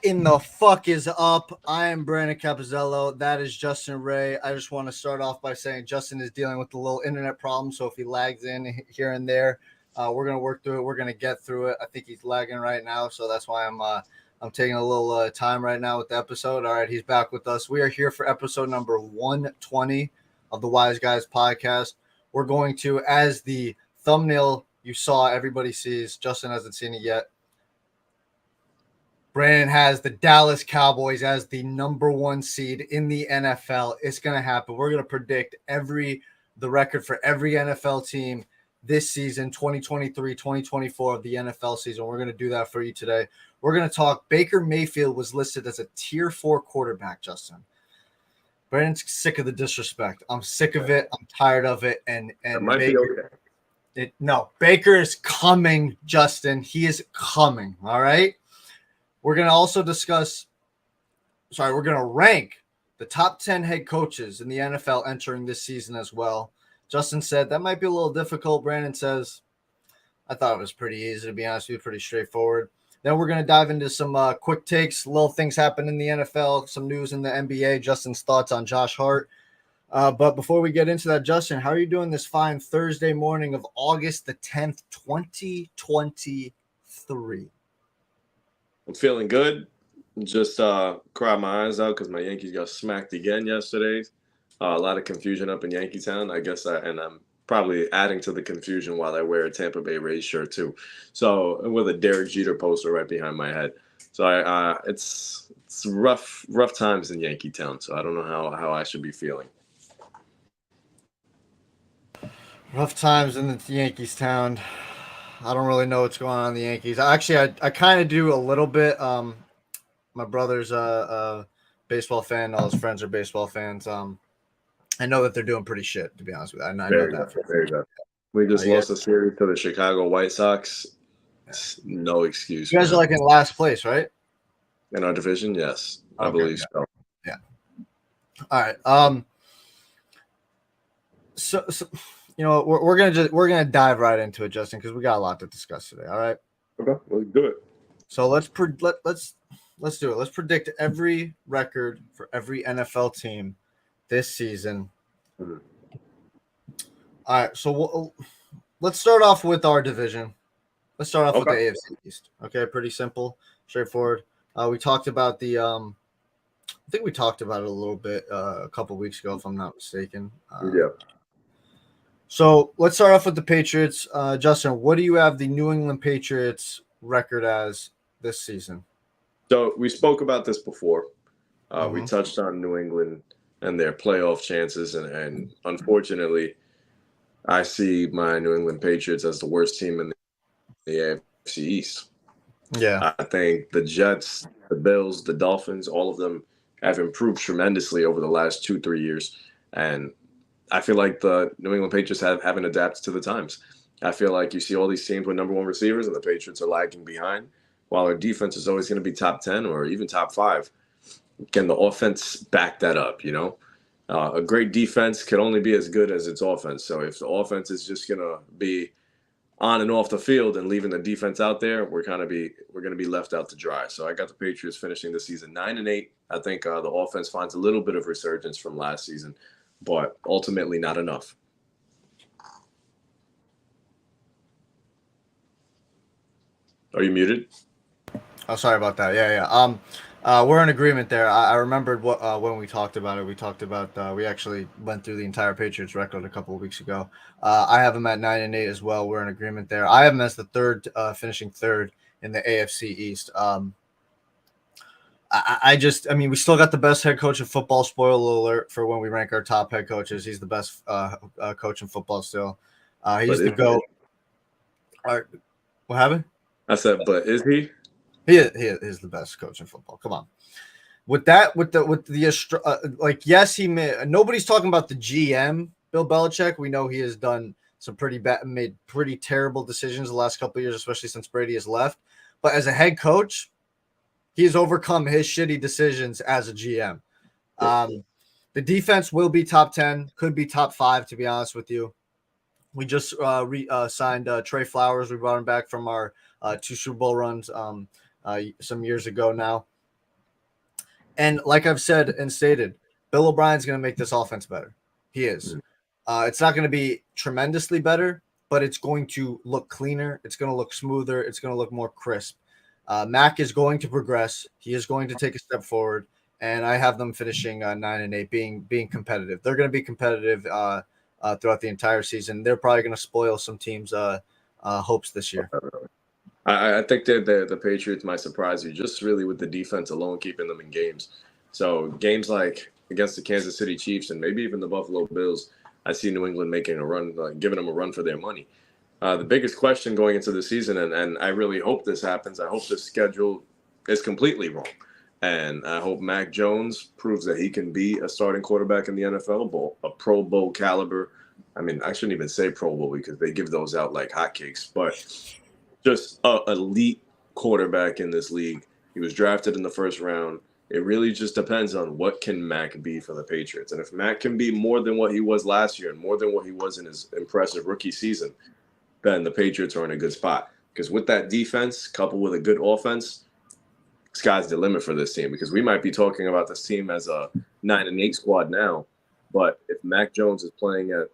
in the fuck is up? I am Brandon Capozziello. That is Justin Ray. I just want to start off by saying Justin is dealing with a little internet problem, so if he lags in here and there, we're gonna work through it. We're gonna get through it. I think he's lagging right now, so that's why I'm taking a little time right now with the episode. All right, he's back with us. We are here for episode number 120 of the Wise Guys podcast. We're going to, as the thumbnail you saw, everybody sees. Justin hasn't seen it yet. Brandon has the Dallas Cowboys as the number one seed in the NFL. It's going to happen. We're going to predict the record for every NFL team this season, 2023, 2024 of the NFL season. We're going to do that for you today. We're going to talk. Baker Mayfield was listed as a tier 4 quarterback, Justin. Brandon's sick of the disrespect. I'm sick of it. I'm tired of it. And it might Baker, be okay. Baker is coming, Justin. He is coming. All right. We're going to also we're going to rank the top 10 head coaches in the NFL entering this season as well. Justin said that might be a little difficult. Brandon says, I thought it was pretty easy, to be honest with you, pretty straightforward. Then we're going to dive into some quick takes, little things happen in the NFL, some news in the NBA, Justin's thoughts on Josh Hart. But before we get into that, Justin, how are you doing this fine Thursday morning of August the 10th, 2023? I'm feeling good. Just cried my eyes out because my Yankees got smacked again yesterday. A lot of confusion up in Yankee Town. I guess I'm probably adding to the confusion while I wear a Tampa Bay Rays shirt too. So with a Derek Jeter poster right behind my head. So it's rough times in Yankee Town. So I don't know how I should be feeling. Rough times in the Yankees town. I don't really know what's going on in the Yankees. Actually, I kind of do a little bit. My brother's a baseball fan. All his friends are baseball fans. I know that they're doing pretty shit, to be honest with you. I know that. Very good. We just lost a series to the Chicago White Sox. No excuse. You guys are like in last place, right? In our division, yes. I believe so. Yeah. All right. So we're gonna dive right into it, Justin, because we got a lot to discuss today. All right. Okay, let's do it. So let's do it. Let's predict every record for every NFL team this season. Mm-hmm. All right. So let's start off with our division. Let's start off with the AFC East. Okay, pretty simple, straightforward. We talked about I think we talked about it a little bit a couple weeks ago, if I'm not mistaken. Yeah. So let's start off with the Patriots. Justin, what do you have the New England Patriots record as this season? So we spoke about this before. We touched on New England and their playoff chances. And unfortunately, I see my New England Patriots as the worst team in the AFC East. Yeah. I think the Jets, the Bills, the Dolphins, all of them have improved tremendously over the last 2-3 years. And I feel like the New England Patriots haven't adapted to the times. I feel like you see all these teams with number one receivers and the Patriots are lagging behind, while our defense is always going to be top 10 or even top 5. Can the offense back that up, A great defense can only be as good as its offense. So if the offense is just going to be on and off the field and leaving the defense out there, we're going to be left out to dry. So I got the Patriots finishing the season 9-8. I think the offense finds a little bit of resurgence from last season, but ultimately not enough. Are you muted? Oh, sorry about that. Yeah. We're in agreement there. I remembered when we talked about it. We talked about we actually went through the entire Patriots record a couple of weeks ago. I have them at 9-8 as well. We're in agreement there. I have them as the finishing third in the AFC East. We still got the best head coach in football. Spoiler alert for when we rank our top head coaches. He's the best coach in football still. He's the GOAT. All right, what happened? I said, but is he? He is the best coach in football. Come on. Yes, he may. Nobody's talking about the GM, Bill Belichick. We know he has done some made pretty terrible decisions the last couple of years, especially since Brady has left. But as a head coach, he's overcome his shitty decisions as a GM. The defense will be top 10, could be top 5, to be honest with you. We just signed Trey Flowers. We brought him back from our 2 Super Bowl runs some years ago now. And like I've said and stated, Bill O'Brien's going to make this offense better. He is. It's not going to be tremendously better, but it's going to look cleaner. It's going to look smoother. It's going to look more crisp. Mac is going to progress. He is going to take a step forward, and I have them finishing 9-8, being competitive. They're going to be competitive throughout the entire season. They're probably going to spoil some teams' hopes this year. I think that the Patriots might surprise you just really with the defense alone keeping them in games. So games like against the Kansas City Chiefs and maybe even the Buffalo Bills, I see New England making a run, giving them a run for their money. The biggest question going into the season, and I really hope this happens, I hope the schedule is completely wrong. And I hope Mac Jones proves that he can be a starting quarterback in the NFL Bowl, a Pro Bowl caliber. I mean, I shouldn't even say Pro Bowl because they give those out like hotcakes, but just an elite quarterback in this league. He was drafted in the first round. It really just depends on what can Mac be for the Patriots. And if Mac can be more than what he was last year and more than what he was in his impressive rookie season, then the Patriots are in a good spot. Because with that defense, coupled with a good offense, sky's the limit for this team. Because we might be talking about this team as a 9-8 squad now, but if Mac Jones is playing at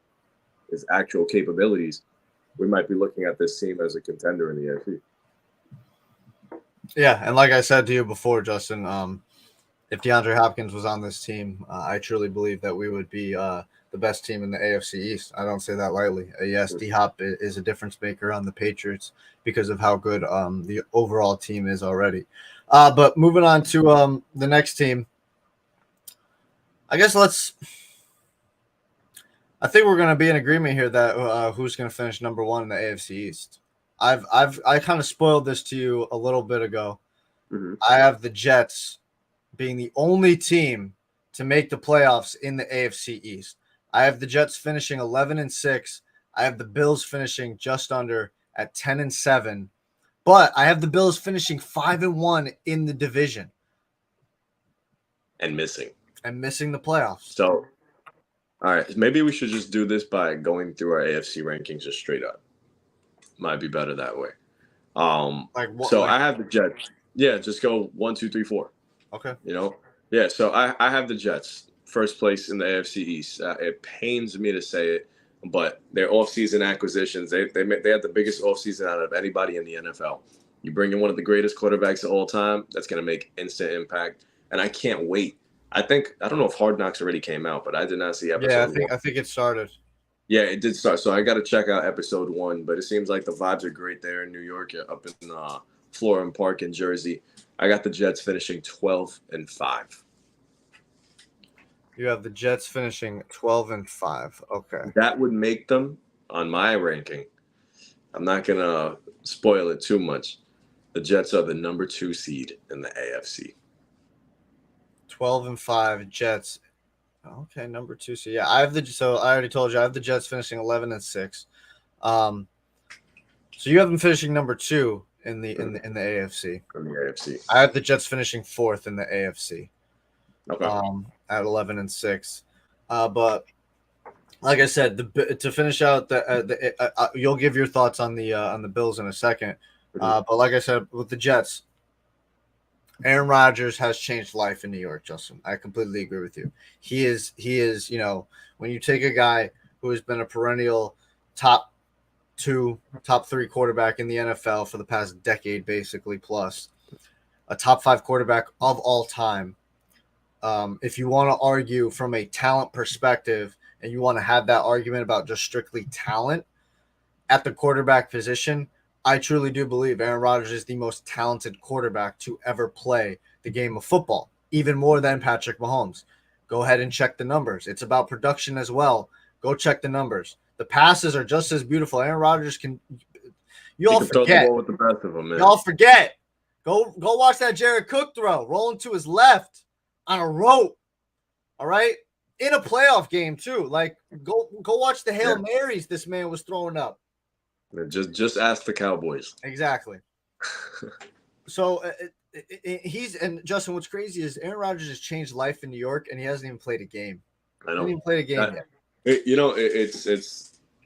his actual capabilities, we might be looking at this team as a contender in the AFC. Yeah, and like I said to you before, Justin, if DeAndre Hopkins was on this team, I truly believe that we would be the best team in the AFC East. I don't say that lightly. Yes, D-Hop is a difference maker on the Patriots because of how good the overall team is already. But moving on to the next team, I guess I think we're going to be in agreement here that who's going to finish number one in the AFC East. I kind of spoiled this to you a little bit ago. Mm-hmm. I have the Jets being the only team to make the playoffs in the AFC East. I have the Jets finishing 11-6. I have the Bills finishing just under at 10-7. But I have the Bills finishing 5-1 in the division. And missing the playoffs. So, all right, maybe we should just do this by going through our AFC rankings just straight up. Might be better that way. I have the Jets. Yeah, just go 1, 2, 3, 4. Okay. Yeah. So I have the Jets first place in the AFC East. It pains me to say it, but their offseason acquisitions, they had the biggest offseason out of anybody in the NFL. You bring in one of the greatest quarterbacks of all time, that's going to make instant impact, and I can't wait. I don't know if Hard Knocks already came out, but I did not see episode 1. I think it started. Yeah, it did start. So I got to check out episode 1, but it seems like the vibes are great there in New York, up in Florham Park in Jersey. I got the Jets finishing 12-5. You have the Jets finishing 12-5. Okay. That would make them, on my ranking, I'm not going to spoil it too much. The Jets are the number 2 seed in the AFC. 12-5 Jets. Okay, number 2 seed. Yeah, I already told you I have the Jets finishing 11-6. So you have them finishing number 2 in the AFC. In the AFC. I have the Jets finishing 4th in the AFC. Okay. At 11-6. But like I said, to finish out you'll give your thoughts on the Bills in a second. Mm-hmm. But like I said, with the Jets, Aaron Rodgers has changed life in New York, Justin. I completely agree with you. He is, when you take a guy who has been a perennial top 2, top 3 quarterback in the NFL for the past decade, basically, plus a top 5 quarterback of all time. If you want to argue from a talent perspective and you want to have that argument about just strictly talent at the quarterback position, I truly do believe Aaron Rodgers is the most talented quarterback to ever play the game of football, even more than Patrick Mahomes. Go ahead and check the numbers. It's about production as well. Go check the numbers. The passes are just as beautiful. Aaron Rodgers can – you all forget. Throw the ball with the best of them, man. Y'all forget. Go watch that Jared Cook throw, rolling to his left on a rope, all right? In a playoff game, too. Like, go watch the Hail Marys this man was throwing up. Just ask the Cowboys. Exactly. So and Justin, what's crazy is Aaron Rodgers has changed life in New York, and he hasn't even played a game. I know. He hasn't even played a game yet.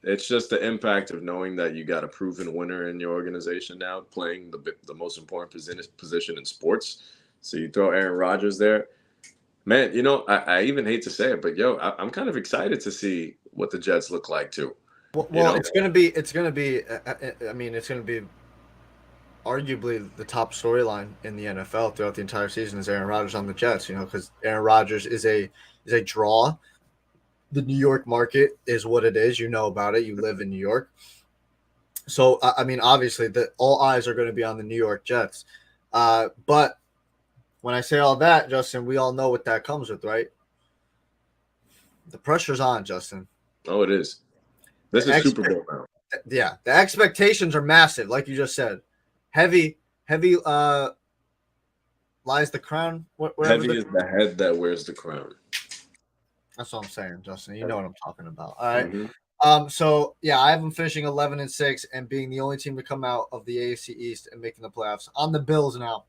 It's just the impact of knowing that you got a proven winner in your organization now, playing the most important position in sports. So you throw Aaron Rodgers there. Man, I even hate to say it, but I'm kind of excited to see what the Jets look like too. You Well, know, it's gonna be. I mean, it's gonna be arguably the top storyline in the NFL throughout the entire season is Aaron Rodgers on the Jets. Because Aaron Rodgers is a draw. The New York market is what it is. You know about it. You live in New York. So I mean, obviously, all eyes are going to be on the New York Jets. But when I say all that, Justin, we all know what that comes with, right? The pressure's on, Justin. oh, it is. This The is Super Bowl now. Yeah, the expectations are massive, like you just said. Heavy lies the crown. Heavy is the head that wears the crown. That's what I'm saying, Justin. You know what I'm talking about. All right. Mm-hmm. So yeah, I have them finishing 11-6 and being the only team to come out of the AFC East and making the playoffs. On the Bills now,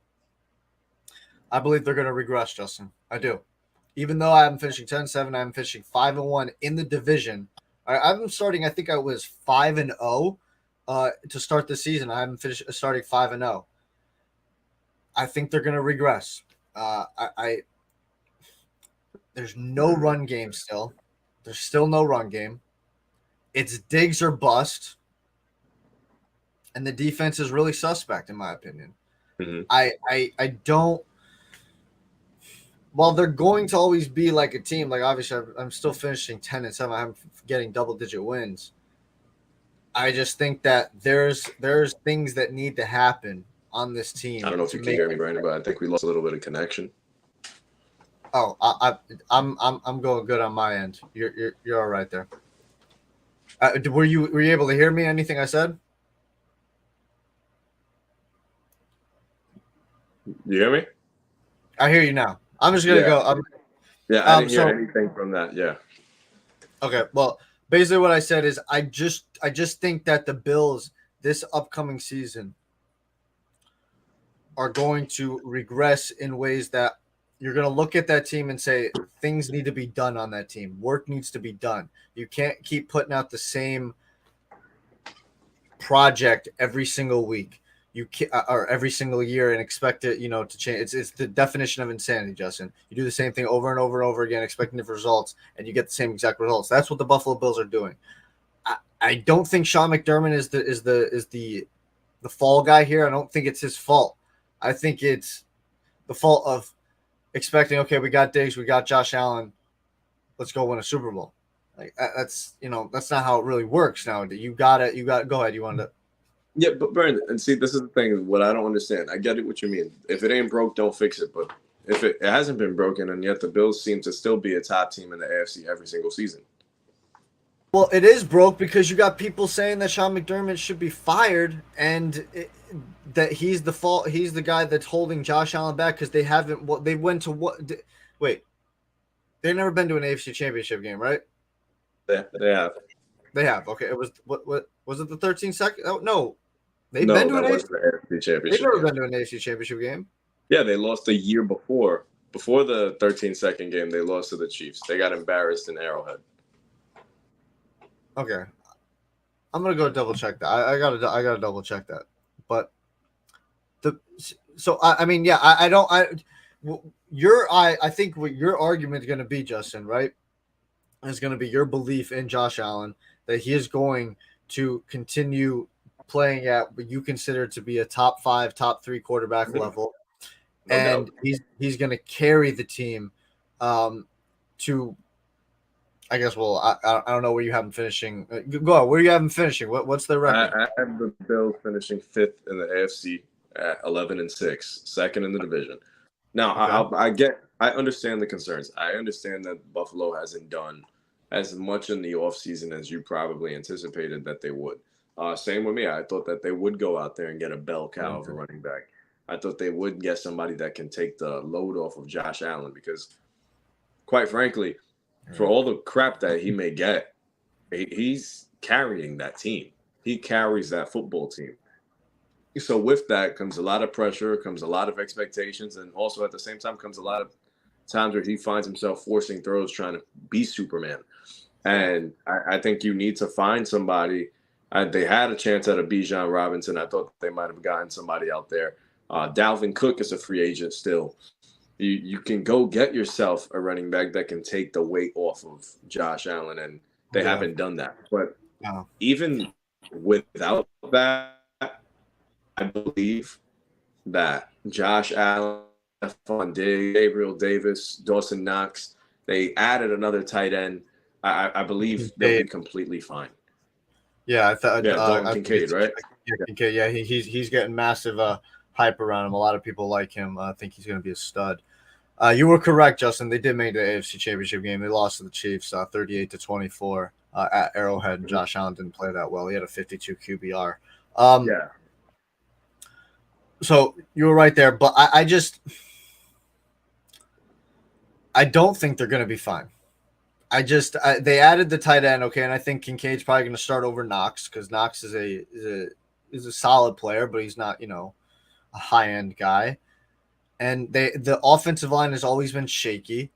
I believe they're going to regress, Justin. I do. Even though I have them finishing 10-7, I am finishing 5-1 in the division. I'm starting. I think I was 5-0 to start the season. I haven't finished starting 5-0. I think they're going to regress. There's no run game still. There's still no run game. It's Diggs or bust. And the defense is really suspect, in my opinion. Mm-hmm. I don't. While they're going to always be like a team, like obviously I'm still finishing 10-7. I'm getting double-digit wins. I just think that there's things that need to happen on this team. I don't know if you can hear me, Brandon, but I think we lost a little bit of connection. Oh, I'm going good on my end. You're all right there. Were you able to hear me? Anything I said? You hear me? I hear you now. I'm just gonna go. I didn't hear anything from that. Yeah. Okay. Well, basically, what I said is I just think that the Bills this upcoming season are going to regress in ways that you're going to look at that team and say things need to be done on that team. Work needs to be done. You can't keep putting out the same project every single week. You can't, or every single year and expect it, to change. It's the definition of insanity, Justin. You do the same thing over and over and over again, expecting different results, and you get the same exact results. That's what the Buffalo Bills are doing. I don't think Sean McDermott is the fall guy here. I don't think it's his fault. I think it's the fault of expecting, okay, we got Diggs, we got Josh Allen, let's go win a Super Bowl. Like that's not how it really works nowadays. You got it. Go ahead. You wanted to. Yeah, but Brandon, and see, this is the thing. What I don't understand, I get it. What you mean? If it ain't broke, don't fix it. But if it hasn't been broken, and yet the Bills seem to still be a top team in the AFC every single season. Well, it is broke because you got people saying that Sean McDermott should be fired and that he's the fault. He's the guy that's holding Josh Allen back because they haven't. They went to what? Wait, they've never been to an AFC Championship game, right? They have. They have. Okay, it was what was it? The 13 second? Oh, no, They've been to an AFC Championship. They've never been to an AFC Championship game. Yeah, they lost a year before. Before the 13-second game, they lost to the Chiefs. They got embarrassed in Arrowhead. Okay, I'm gonna go double check that. I gotta double check that. But I mean, yeah, I think what your argument is gonna be, Justin, right? Is going to be your belief in Josh Allen that he is going to continue playing at what you consider to be a top 5, top 3 quarterback level, and he's going to carry the team to. I guess. Well, I don't know where you have him finishing. Go on. Where you have him finishing? What's the record? I have the Bills finishing 5th in the AFC at 11-6, second in the division. Now, okay. I understand the concerns. I understand that Buffalo hasn't done as much in the offseason as you probably anticipated that they would. Same with me. I thought that they would go out there and get a bell cow of a running back. I thought they would get somebody that can take the load off of Josh Allen because, quite frankly, for all the crap that he may get, he's carrying that team. He carries that football team. So with that comes a lot of pressure, comes a lot of expectations, and also at the same time comes a lot of times where he finds himself forcing throws trying to be Superman. And I think you need to find somebody. They had a chance at a Bijan Robinson. I thought they might have gotten somebody out there. Dalvin Cook is a free agent still. You can go get yourself a running back that can take the weight off of Josh Allen, and they Yeah. haven't done that. But No. even without that, I believe that Josh Allen, Stephon Diggs, Gabriel Davis, Dawson Knox, they added another tight end. I believe they'll be completely fine. Yeah, I thought. Yeah, Dalton I think Kincaid, right? Kincaid. Yeah, he's getting massive hype around him. A lot of people like him. I think he's going to be a stud. You were correct, Justin. They did make the AFC Championship game. They lost to the Chiefs, 38-24 at Arrowhead. And Josh Allen didn't play that well. He had a 52 QBR. Yeah. So you were right there, but I don't think they're going to be fine. They added the tight end, okay, and I think Kincaid's probably going to start over Knox because Knox is a solid player, but he's not a high end guy. And the offensive line has always been shaky.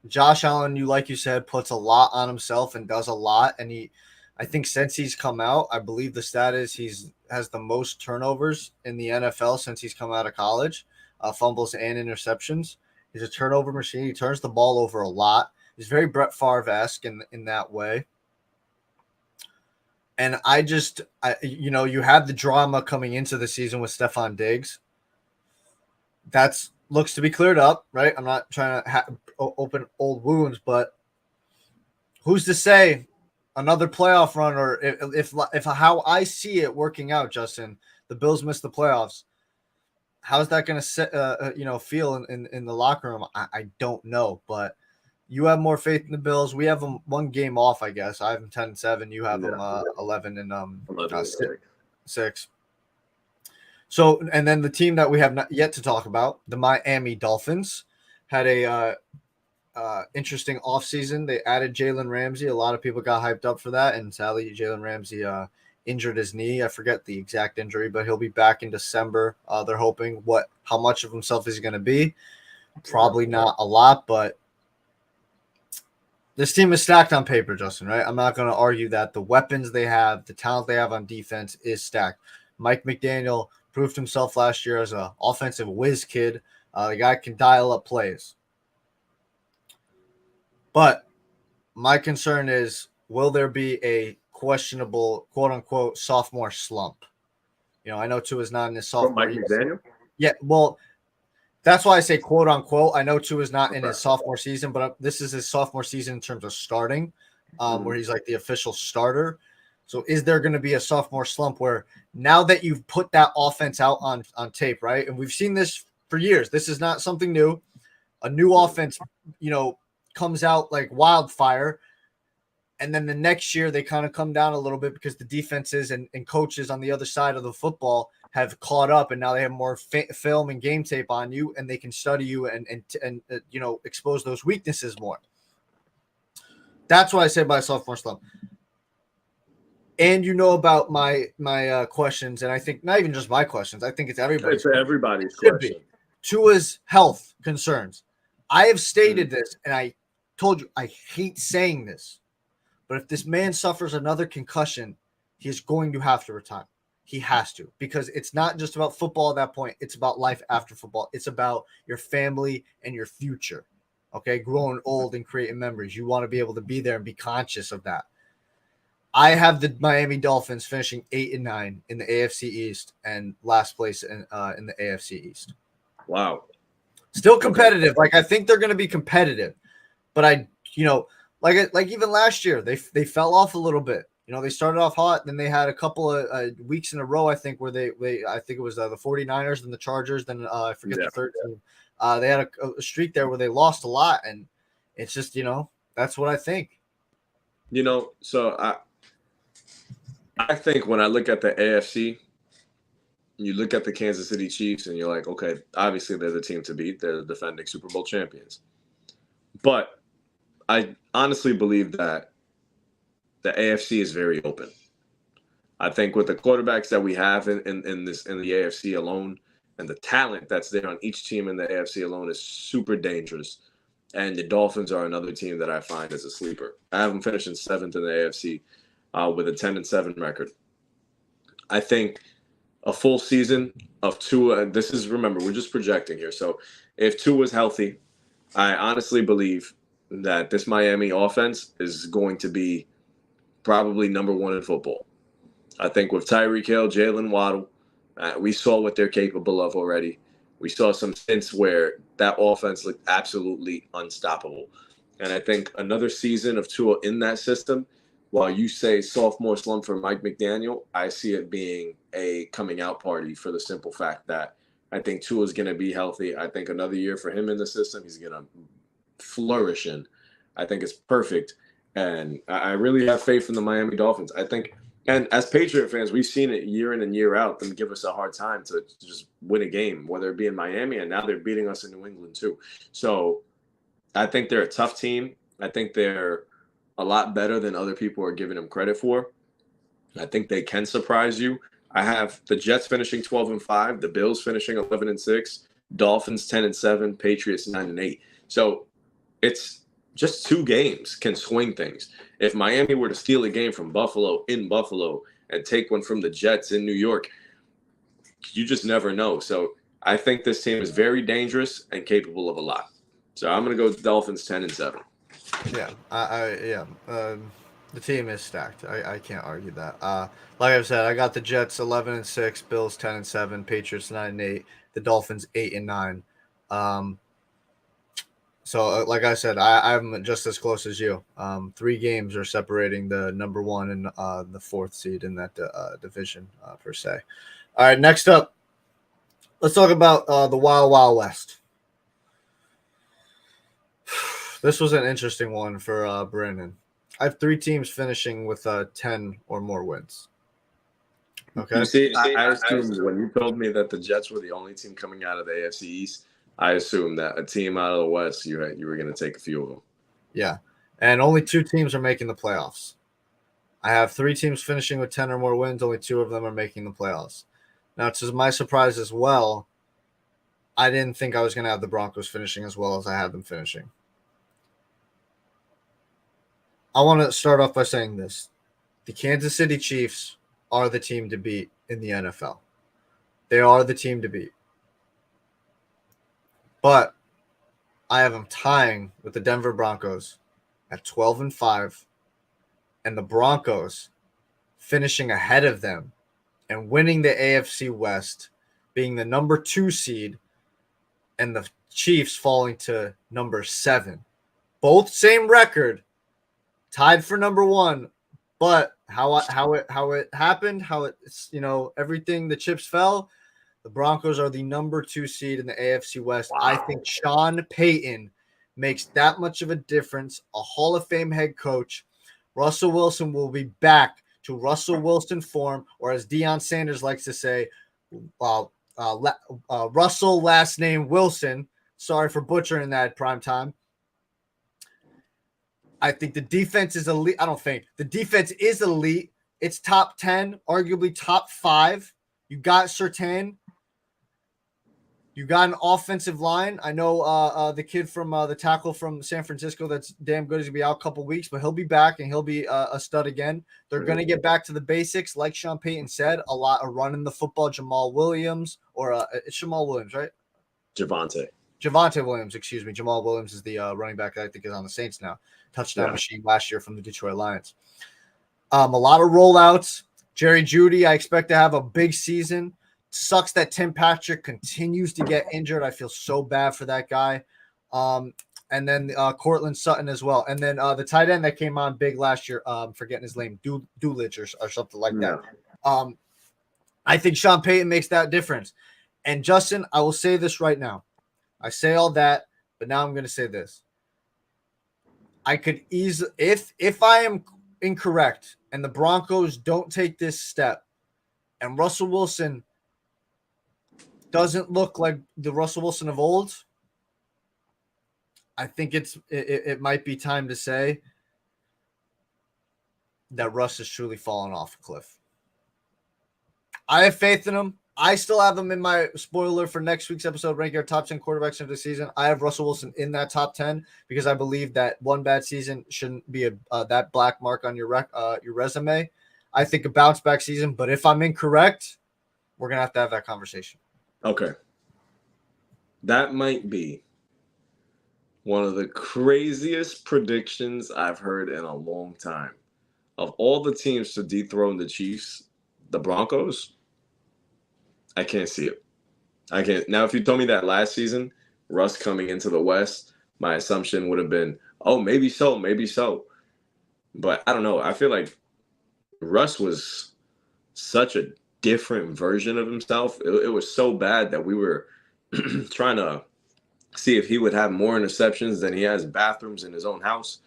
Josh Allen, like you said, puts a lot on himself and does a lot. And I think since he's come out, I believe the stat is has the most turnovers in the NFL since he's come out of college, fumbles and interceptions. He's a turnover machine. He turns the ball over a lot. He's very Brett Favre-esque in that way. And you have the drama coming into the season with Stephon Diggs. That's looks to be cleared up, right? I'm not trying to open old wounds, but who's to say another playoff run, or if how I see it working out, Justin, the Bills miss the playoffs. How's that going to feel in the locker room? I don't know, but you have more faith in the Bills. We have them one game off, I guess. I have them 10-7. You have them 11 and 6. So, and then the team that we have not yet to talk about, the Miami Dolphins, had a interesting offseason. They added Jalen Ramsey. A lot of people got hyped up for that, and sadly, Jalen Ramsey injured his knee. I forget the exact injury, but he'll be back in December. They're hoping how much of himself is he going to be? Probably not a lot, but this team is stacked on paper, Justin, right? I'm not going to argue that. The weapons they have, the talent they have on defense is stacked. Mike McDaniel proved himself last year as an offensive whiz kid. The guy can dial up plays. But my concern is, will there be a questionable, quote-unquote, sophomore slump? I know Tua is not in his sophomore year. Mike McDaniel? Yeah, well, that's why I say quote-unquote. I know Tua is not in his sophomore season, but this is his sophomore season in terms of starting, where he's like the official starter. So is there going to be a sophomore slump where now that you've put that offense out on tape, right? And we've seen this for years. This is not something new. A new offense, comes out like wildfire. And then the next year they kind of come down a little bit because the defenses and coaches on the other side of the football have caught up, and now they have more film and game tape on you, and they can study you and expose those weaknesses more. That's what I say by sophomore slump. And about my questions, and I think not even just my questions. I think it's everybody's. It's everybody's question. Tua's health concerns. I have stated this, and I told you I hate saying this, but if this man suffers another concussion, he is going to have to retire. He has to, because it's not just about football at that point. It's about life after football. It's about your family and your future. Okay, growing old and creating memories. You want to be able to be there and be conscious of that. I have the Miami Dolphins finishing 8-9 in the AFC East and last place in the AFC East. Wow. Still competitive. Okay. Like, I think they're going to be competitive, but like even last year, they fell off a little bit. They started off hot, then they had a couple of weeks in a row, I think, where they I think it was the 49ers and the Chargers, then I forget the third team. They had a streak there where they lost a lot, and it's just, that's what I think. So I think when I look at the AFC, you look at the Kansas City Chiefs and you're like, okay, obviously they're the team to beat. They're the defending Super Bowl champions. But I honestly believe that the AFC is very open. I think with the quarterbacks that we have in the AFC alone, and the talent that's there on each team in the AFC alone is super dangerous. And the Dolphins are another team that I find as a sleeper. I have them finishing 7th in the AFC with a 10-7 record. I think a full season of Tua. Remember, we're just projecting here. So if Tua is healthy, I honestly believe that this Miami offense is going to be probably number one in football. I think with Tyreek Hill, Jalen Waddle, we saw what they're capable of already. We saw some stints where that offense looked absolutely unstoppable. And I think another season of Tua in that system, while you say sophomore slump for Mike McDaniel, I see it being a coming out party for the simple fact that I think Tua is going to be healthy. I think another year for him in the system, he's going to flourish in. I think it's perfect. And I really have faith in the Miami Dolphins. I think, and as Patriot fans, we've seen it year in and year out, them give us a hard time to just win a game, whether it be in Miami, and now they're beating us in New England too. So I think they're a tough team. I think they're a lot better than other people are giving them credit for. I think they can surprise you. I have the Jets finishing 12-5, the Bills finishing 11-6, Dolphins 10-7, Patriots 9-8. So it's just 2 games can swing things. If Miami were to steal a game from Buffalo in Buffalo and take one from the Jets in New York, you just never know. So I think this team is very dangerous and capable of a lot. So I'm going to go with Dolphins 10-7. Yeah, the team is stacked. I can't argue that. Like I said, I got the Jets 11-6, Bills 10-7, Patriots 9-8, the Dolphins 8-9. So, like I said, I'm just as close as you. 3 games are separating the number 1 and the 4th seed in that division, per se. All right, next up, let's talk about the Wild Wild West. This was an interesting one for Brandon. I have 3 teams finishing with 10 or more wins. Okay. You see, I assumed when you told me that the Jets were the only team coming out of the AFC East, I assumed that a team out of the West, you were going to take a few of them. Yeah, and only 2 teams are making the playoffs. I have 3 teams finishing with 10 or more wins. Only 2 of them are making the playoffs. Now, to my surprise as well, I didn't think I was going to have the Broncos finishing as well as I had them finishing. I want to start off by saying this. The Kansas City Chiefs are the team to beat in the NFL. They are the team to beat. But I have them tying with the Denver Broncos at 12-5, and the Broncos finishing ahead of them and winning the AFC West, being the number 2 seed, and the Chiefs falling to number 7. Both same record, tied for number 1, but how it happened, how it's, everything, the chips fell. The Broncos are the number 2 seed in the AFC West. Wow. I think Sean Payton makes that much of a difference. A Hall of Fame head coach. Russell Wilson will be back to Russell Wilson form, or as Deion Sanders likes to say, Russell last name Wilson. Sorry for butchering that prime time. I think the defense is elite. I don't think. The defense is elite. It's top 10, arguably top 5. You got Surtain. You got an offensive line. I know the kid from the tackle from San Francisco that's damn good is going to be out a couple weeks, but he'll be back and he'll be a stud again. They're going to get back to the basics, like Sean Payton said, a lot of running the football. Jamal Williams, or it's Jamal Williams, right? Javonte Williams, excuse me. Jamal Williams is the running back that I think is on the Saints now. Touchdown machine last year from the Detroit Lions. A lot of rollouts. Jerry Jeudy, I expect to have a big season. Sucks that Tim Patrick continues to get injured. I feel so bad for that guy. And then Cortland Sutton as well. And then the tight end that came on big last year, forgetting his name, Dulich or something like that. I think Sean Payton makes that difference. And Justin, I will say this right now. I say all that, but now I'm going to say this. I could easily, if I am incorrect and the Broncos don't take this step and Russell Wilson doesn't look like the Russell Wilson of old, I think it might be time to say that Russ has truly fallen off a cliff. I have faith in him. I still have him in my spoiler for next week's episode, ranking our top 10 quarterbacks of the season. I have Russell Wilson in that top 10 because I believe that one bad season shouldn't be that black mark on your resume. I think a bounce back season, but if I'm incorrect, we're going to have that conversation. Okay. that might be one of the craziest predictions I've heard in a long time. Of all the teams to dethrone the Chiefs, the Broncos, I can't see it. I can't. Now, if you told me that last season, Russ coming into the West, my assumption would have been, oh, maybe so, maybe so. But I don't know. I feel like Russ was such a different version of himself. It was so bad that we were trying to see if he would have more interceptions than he has bathrooms in his own house.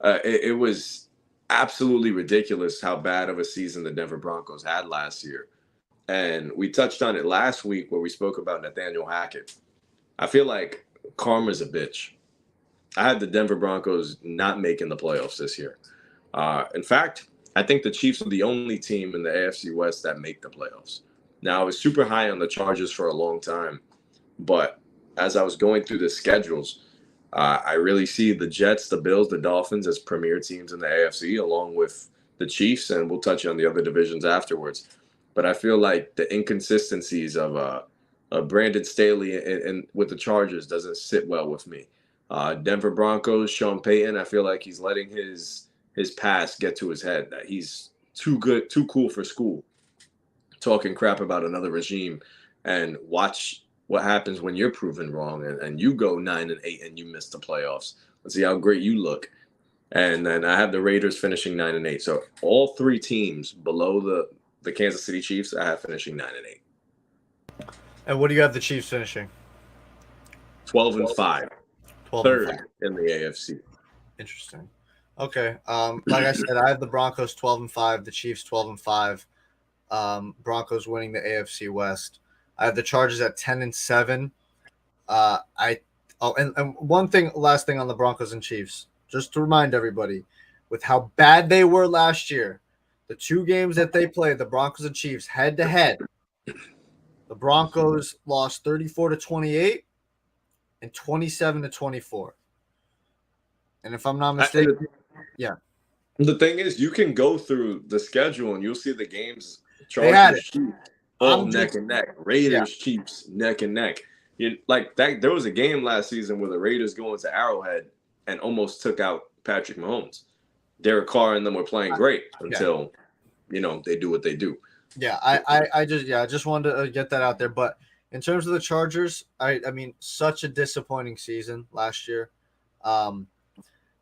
It was absolutely ridiculous how bad of a season the Denver Broncos had last year. And we touched on it last week where we spoke about Nathaniel Hackett. I feel like karma's a bitch. I had the Denver Broncos not making the playoffs this year. In fact, I think the Chiefs are the only team in the AFC West that make the playoffs. Now, I was super high on the Chargers for a long time, but as I was going through the schedules, I really see the Jets, the Bills, the Dolphins as premier teams in the AFC, along with the Chiefs, and we'll touch on the other divisions afterwards. But I feel like the inconsistencies of Brandon Staley and with the Chargers doesn't sit well with me. Denver Broncos, Sean Payton, I feel like he's letting his past get to his head, that he's too good, too cool for school, talking crap about another regime, and watch what happens when you're proven wrong and you go 9-8 and you miss the playoffs. Let's see how great you look. And then I have the Raiders finishing 9-8. So all three teams below the Kansas City Chiefs, I have finishing 9-8. And what do you have the Chiefs finishing? 12-5. 12 Third in the AFC. Interesting. Okay. Like I said, I have the Broncos 12-5, the Chiefs 12-5. Broncos winning the AFC West. I have the Chargers at 10-7. And one thing, last thing on the Broncos and Chiefs, just to remind everybody, with how bad they were last year, the two games that they played, the Broncos and Chiefs head to head, the Broncos lost 34-28 and 27-24. And if I'm not mistaken, yeah. The thing is, you can go through the schedule and you'll see the games. Chargers, Chiefs, all neck and neck. Raiders, Chiefs, neck and neck. Like that. There was a game last season where the Raiders go into Arrowhead and almost took out Patrick Mahomes. Derek Carr and them were playing great until, they do what they do. Yeah, I just wanted to get that out there. But in terms of the Chargers, I mean, such a disappointing season last year.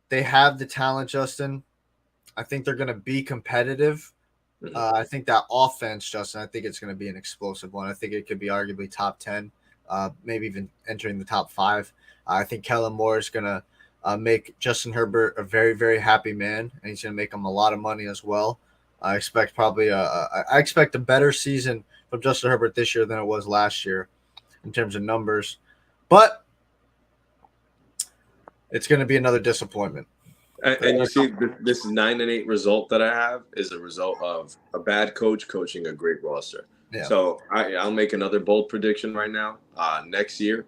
They have the talent, Justin. I think they're going to be competitive. I think that offense, Justin, I think it's going to be an explosive one. I think it could be arguably top 10, maybe even entering the top 5. I think Kellen Moore is going to make Justin Herbert a very, very happy man, and he's going to make him a lot of money as well. I expect a better season from Justin Herbert this year than it was last year in terms of numbers. But it's going to be another disappointment. And you see, this 9-8 result that I have is a result of a bad coach coaching a great roster. Yeah. So I'll make another bold prediction right now. Next year,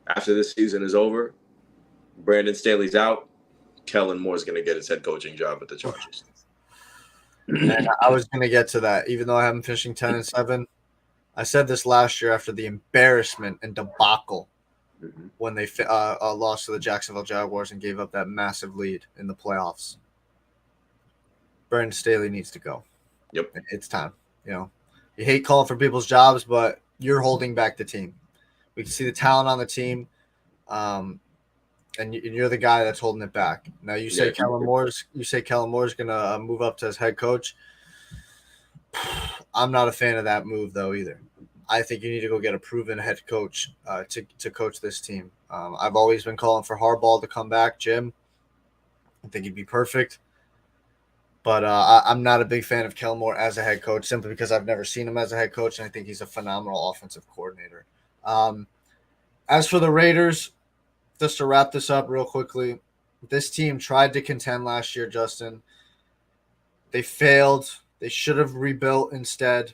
after this season is over, Brandon Staley's out. Kellen Moore's going to get his head coaching job at the Chargers. And I was going to get to that, even though I have them finishing 10-7. I said this last year after the embarrassment and debacle when they lost to the Jacksonville Jaguars and gave up that massive lead in the playoffs. Brandon Staley needs to go. Yep. It's time. You hate calling for people's jobs, but you're holding back the team. We can see the talent on the team, and you're the guy that's holding it back. Now you say Kellen Moore's going to move up to as head coach. I'm not a fan of that move though either. I think you need to go get a proven head coach to coach this team. I've always been calling for Harbaugh to come back, Jim. I think he'd be perfect. But I'm not a big fan of Kellen Moore as a head coach simply because I've never seen him as a head coach, and I think he's a phenomenal offensive coordinator. As for the Raiders, just to wrap this up real quickly, this team tried to contend last year, Justin. They failed. They should have rebuilt instead.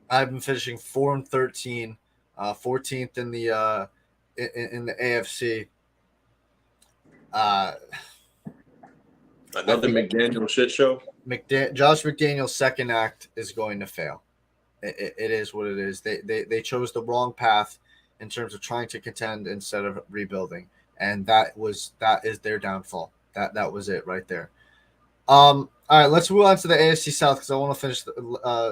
I've been finishing 4-13, 14th in the AFC. Another McDaniel shit show. Josh McDaniel's second act is going to fail. It is what it is. They chose the wrong path. in terms of trying to contend instead of rebuilding, and that is their downfall. That was it right there. All right, let's move on to the AFC South because I want to finish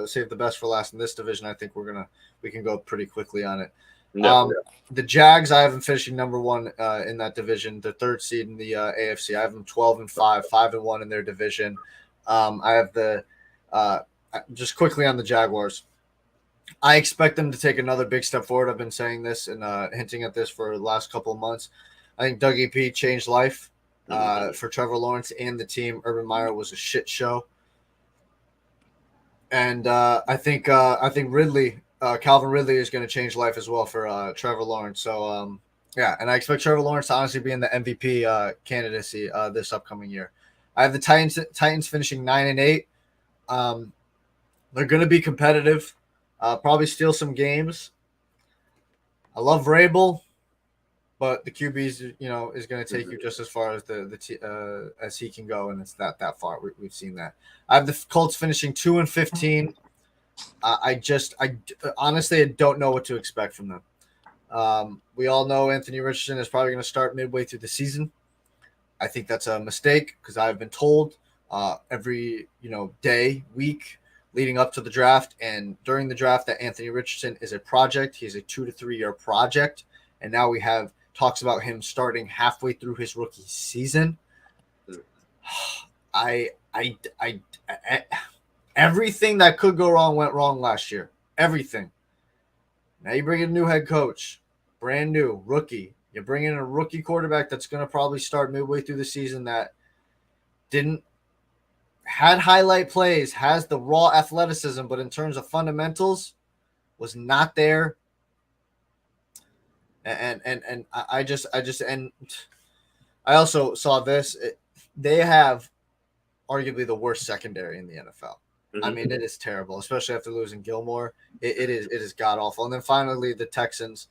save the best for last in this division. I think we can go pretty quickly on it. Yeah. The Jags, I have them finishing number one in that division, the third seed in the AFC. I have them 12-5, 5-1 in their division. I have the just quickly on the Jaguars. I expect them to take another big step forward. I've been saying this and hinting at this for the last couple of months. I think Dougie P changed life for Trevor Lawrence and the team. Urban Meyer was a shit show, and I think Ridley. Calvin Ridley is going to change life as well for Trevor Lawrence. So, yeah, and I expect Trevor Lawrence to honestly be in the MVP candidacy this upcoming year. I have the Titans finishing 9-8. They're going to be competitive, probably steal some games. I love Vrabel, but the QBs, is going to take you just as far as as he can go, and it's not that far. We've seen that. I have the Colts finishing 2-15. I honestly don't know what to expect from them. We all know Anthony Richardson is probably going to start midway through the season. I think that's a mistake because I've been told every day, week leading up to the draft and during the draft that Anthony Richardson is a project. He's a 2 to 3 year project, and now we have talks about him starting halfway through his rookie season. Everything that could go wrong went wrong last year. Everything. Now you bring in a new head coach, brand new, rookie. You bring in a rookie quarterback that's going to probably start midway through the season that had highlight plays, has the raw athleticism, but in terms of fundamentals, was not there. And I also saw this. They have arguably the worst secondary in the NFL. I mean, it is terrible, especially after losing Gilmore. It is god awful. And then finally, the Texans,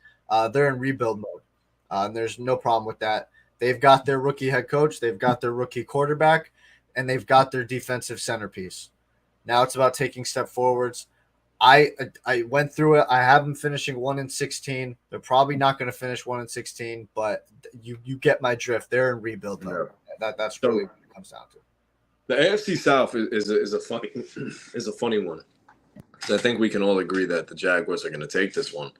they're in rebuild mode. And there's no problem with that. They've got their rookie head coach, they've got their rookie quarterback, and they've got their defensive centerpiece. Now it's about taking step forwards. I went through it. I have them finishing 1-16. They're probably not going to finish 1-16, but you get my drift. They're in rebuild mode. Yeah. That's really what it comes down to. The AFC South is a funny one. So I think we can all agree that the Jaguars are going to take this one,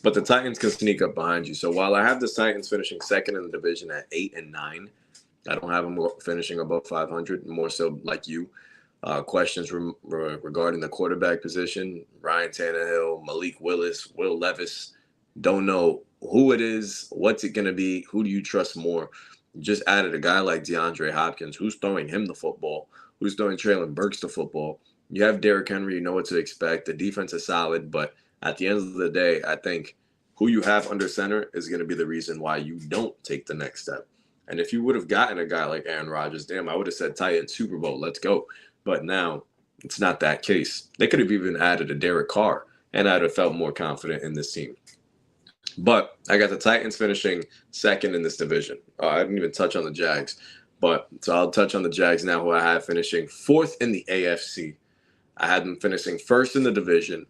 but the Titans can sneak up behind you. So while I have the Titans finishing second in the division at 8-9, I don't have them finishing above 500. More so like you. Questions regarding the quarterback position: Ryan Tannehill, Malik Willis, Will Levis. Don't know who it is. What's it going to be? Who do you trust more? Just added a guy like DeAndre Hopkins. Who's throwing him the football? Who's throwing Traylon Burks the football? You have Derrick Henry. You know what to expect. The defense is solid. But at the end of the day, I think who you have under center is going to be the reason why you don't take the next step. And if you would have gotten a guy like Aaron Rodgers, damn, I would have said Titans Super Bowl. Let's go. But now it's not that case. They could have even added a Derek Carr, and I'd have felt more confident in this team. But I got the Titans finishing second in this division. I didn't even touch on the Jags. So I'll touch on the Jags now, who I have finishing fourth in the AFC. I had them finishing first in the division.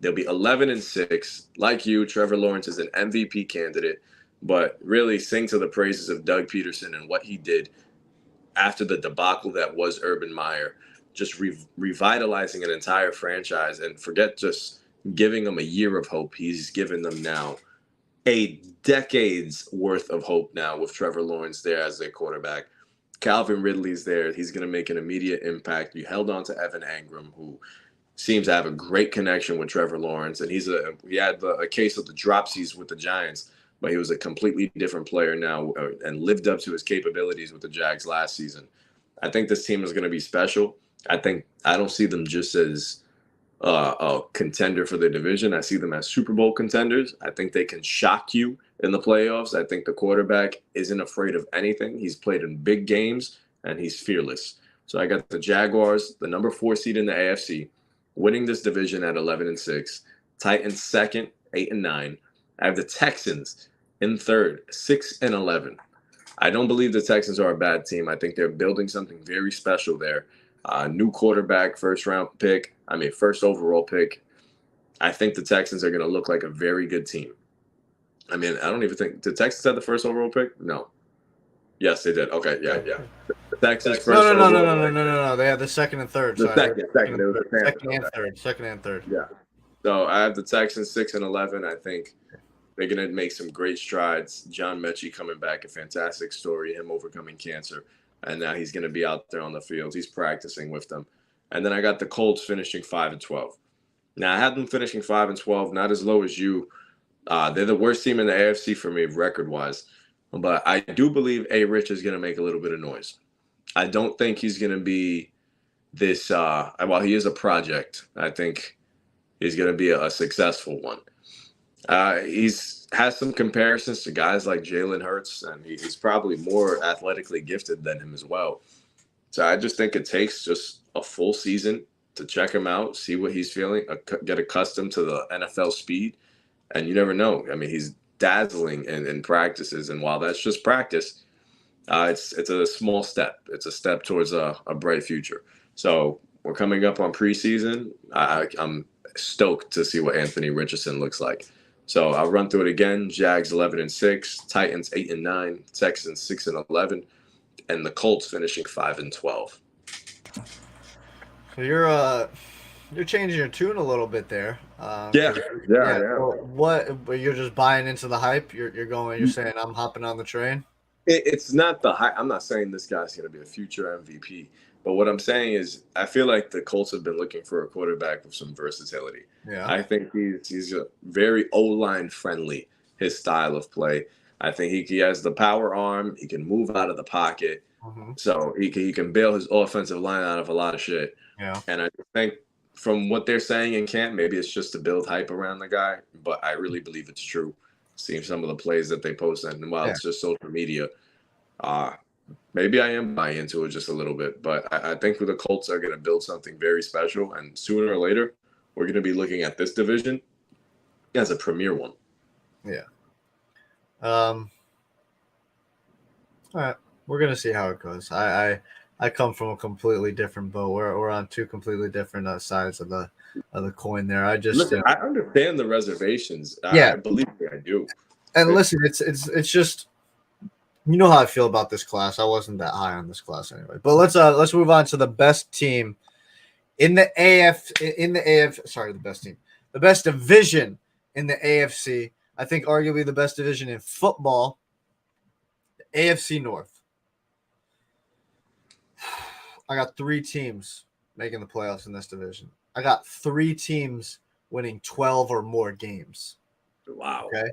They'll be 11-6. Like you, Trevor Lawrence is an MVP candidate. But really sing to the praises of Doug Peterson and what he did after the debacle that was Urban Meyer, just revitalizing an entire franchise. And forget just giving them a year of hope. He's given them now a decade's worth of hope now with Trevor Lawrence there as their quarterback. Calvin Ridley's there. He's going to make an immediate impact. You held on to Evan Engram, who seems to have a great connection with Trevor Lawrence. And he had a case of the dropsies with the Giants, but he was a completely different player now and lived up to his capabilities with the Jags last season. I think this team is going to be special. I don't see them just as a contender for the division. I see them as Super Bowl contenders. I think they can shock you in the playoffs. I think the quarterback isn't afraid of anything. He's played in big games, and he's fearless. So I got the Jaguars, the number 4 seed in the AFC, winning this division at 11-6. Titans second, 8-9. I have the Texans in third, 6-11. I don't believe the Texans are a bad team. I think they're building something very special there. New quarterback, first overall pick. I think the Texans are going to look like a very good team. I mean, I don't even think did Texas have the first overall pick? No. Yes, they did. Okay, yeah. The Texas first overall pick. No. They had the second and third. The Sorry, second. It was the Panthers. Second and third. Yeah. So I have the Texans 6-11. I think they're gonna make some great strides. John Mechie coming back, a fantastic story. Him overcoming cancer, and now he's gonna be out there on the field. He's practicing with them. And then I got the Colts finishing 5-12. Now I had them finishing 5-12, not as low as you. They're the worst team in the AFC for me record-wise, but I do believe A. Rich is going to make a little bit of noise. I don't think he's going to be this. While he is a project, I think he's going to be a successful one. He's has some comparisons to guys like Jalen Hurts, and he's probably more athletically gifted than him as well. So I just think it takes just a full season to check him out, see what he's feeling, get accustomed to the NFL speed. And you never know. I mean, he's dazzling in practices. And while that's just practice, it's a small step. It's a step towards a bright future. So we're coming up on preseason. I'm stoked to see what Anthony Richardson looks like. So I'll run through it again. Jags 11-6, Titans 8-9, Texans 6-11, and the Colts finishing 5-12. So you're changing your tune a little bit there. Yeah. What? You're just buying into the hype. You're saying I'm hopping on the train. It's not the hype. I'm not saying this guy's going to be a future MVP. But what I'm saying is I feel like the Colts have been looking for a quarterback with some versatility. Yeah. I think he's a very O-line friendly, his style of play. I think he has the power arm. He can move out of the pocket. Mm-hmm. So he can bail his offensive line out of a lot of shit. Yeah. And I think from what they're saying in camp, maybe it's just to build hype around the guy. But I really believe it's true. Seeing some of the plays that they post, and while it's just social media, maybe I am buying into it just a little bit. But I think the Colts are going to build something very special. And sooner or later, we're going to be looking at this division as a premier one. Yeah. All right. We're going to see how it goes. I come from a completely different boat. We're on two completely different sides of the coin there. I just listen, I understand the reservations. Yeah. I believe me, I do. And listen, it's just, you know how I feel about this class. I wasn't that high on this class anyway. But let's move on to the best team in the the best division in the AFC. I think arguably the best division in football, the AFC North. I got 3 teams making the playoffs in this division. I got 3 teams winning 12 or more games. Wow. Okay.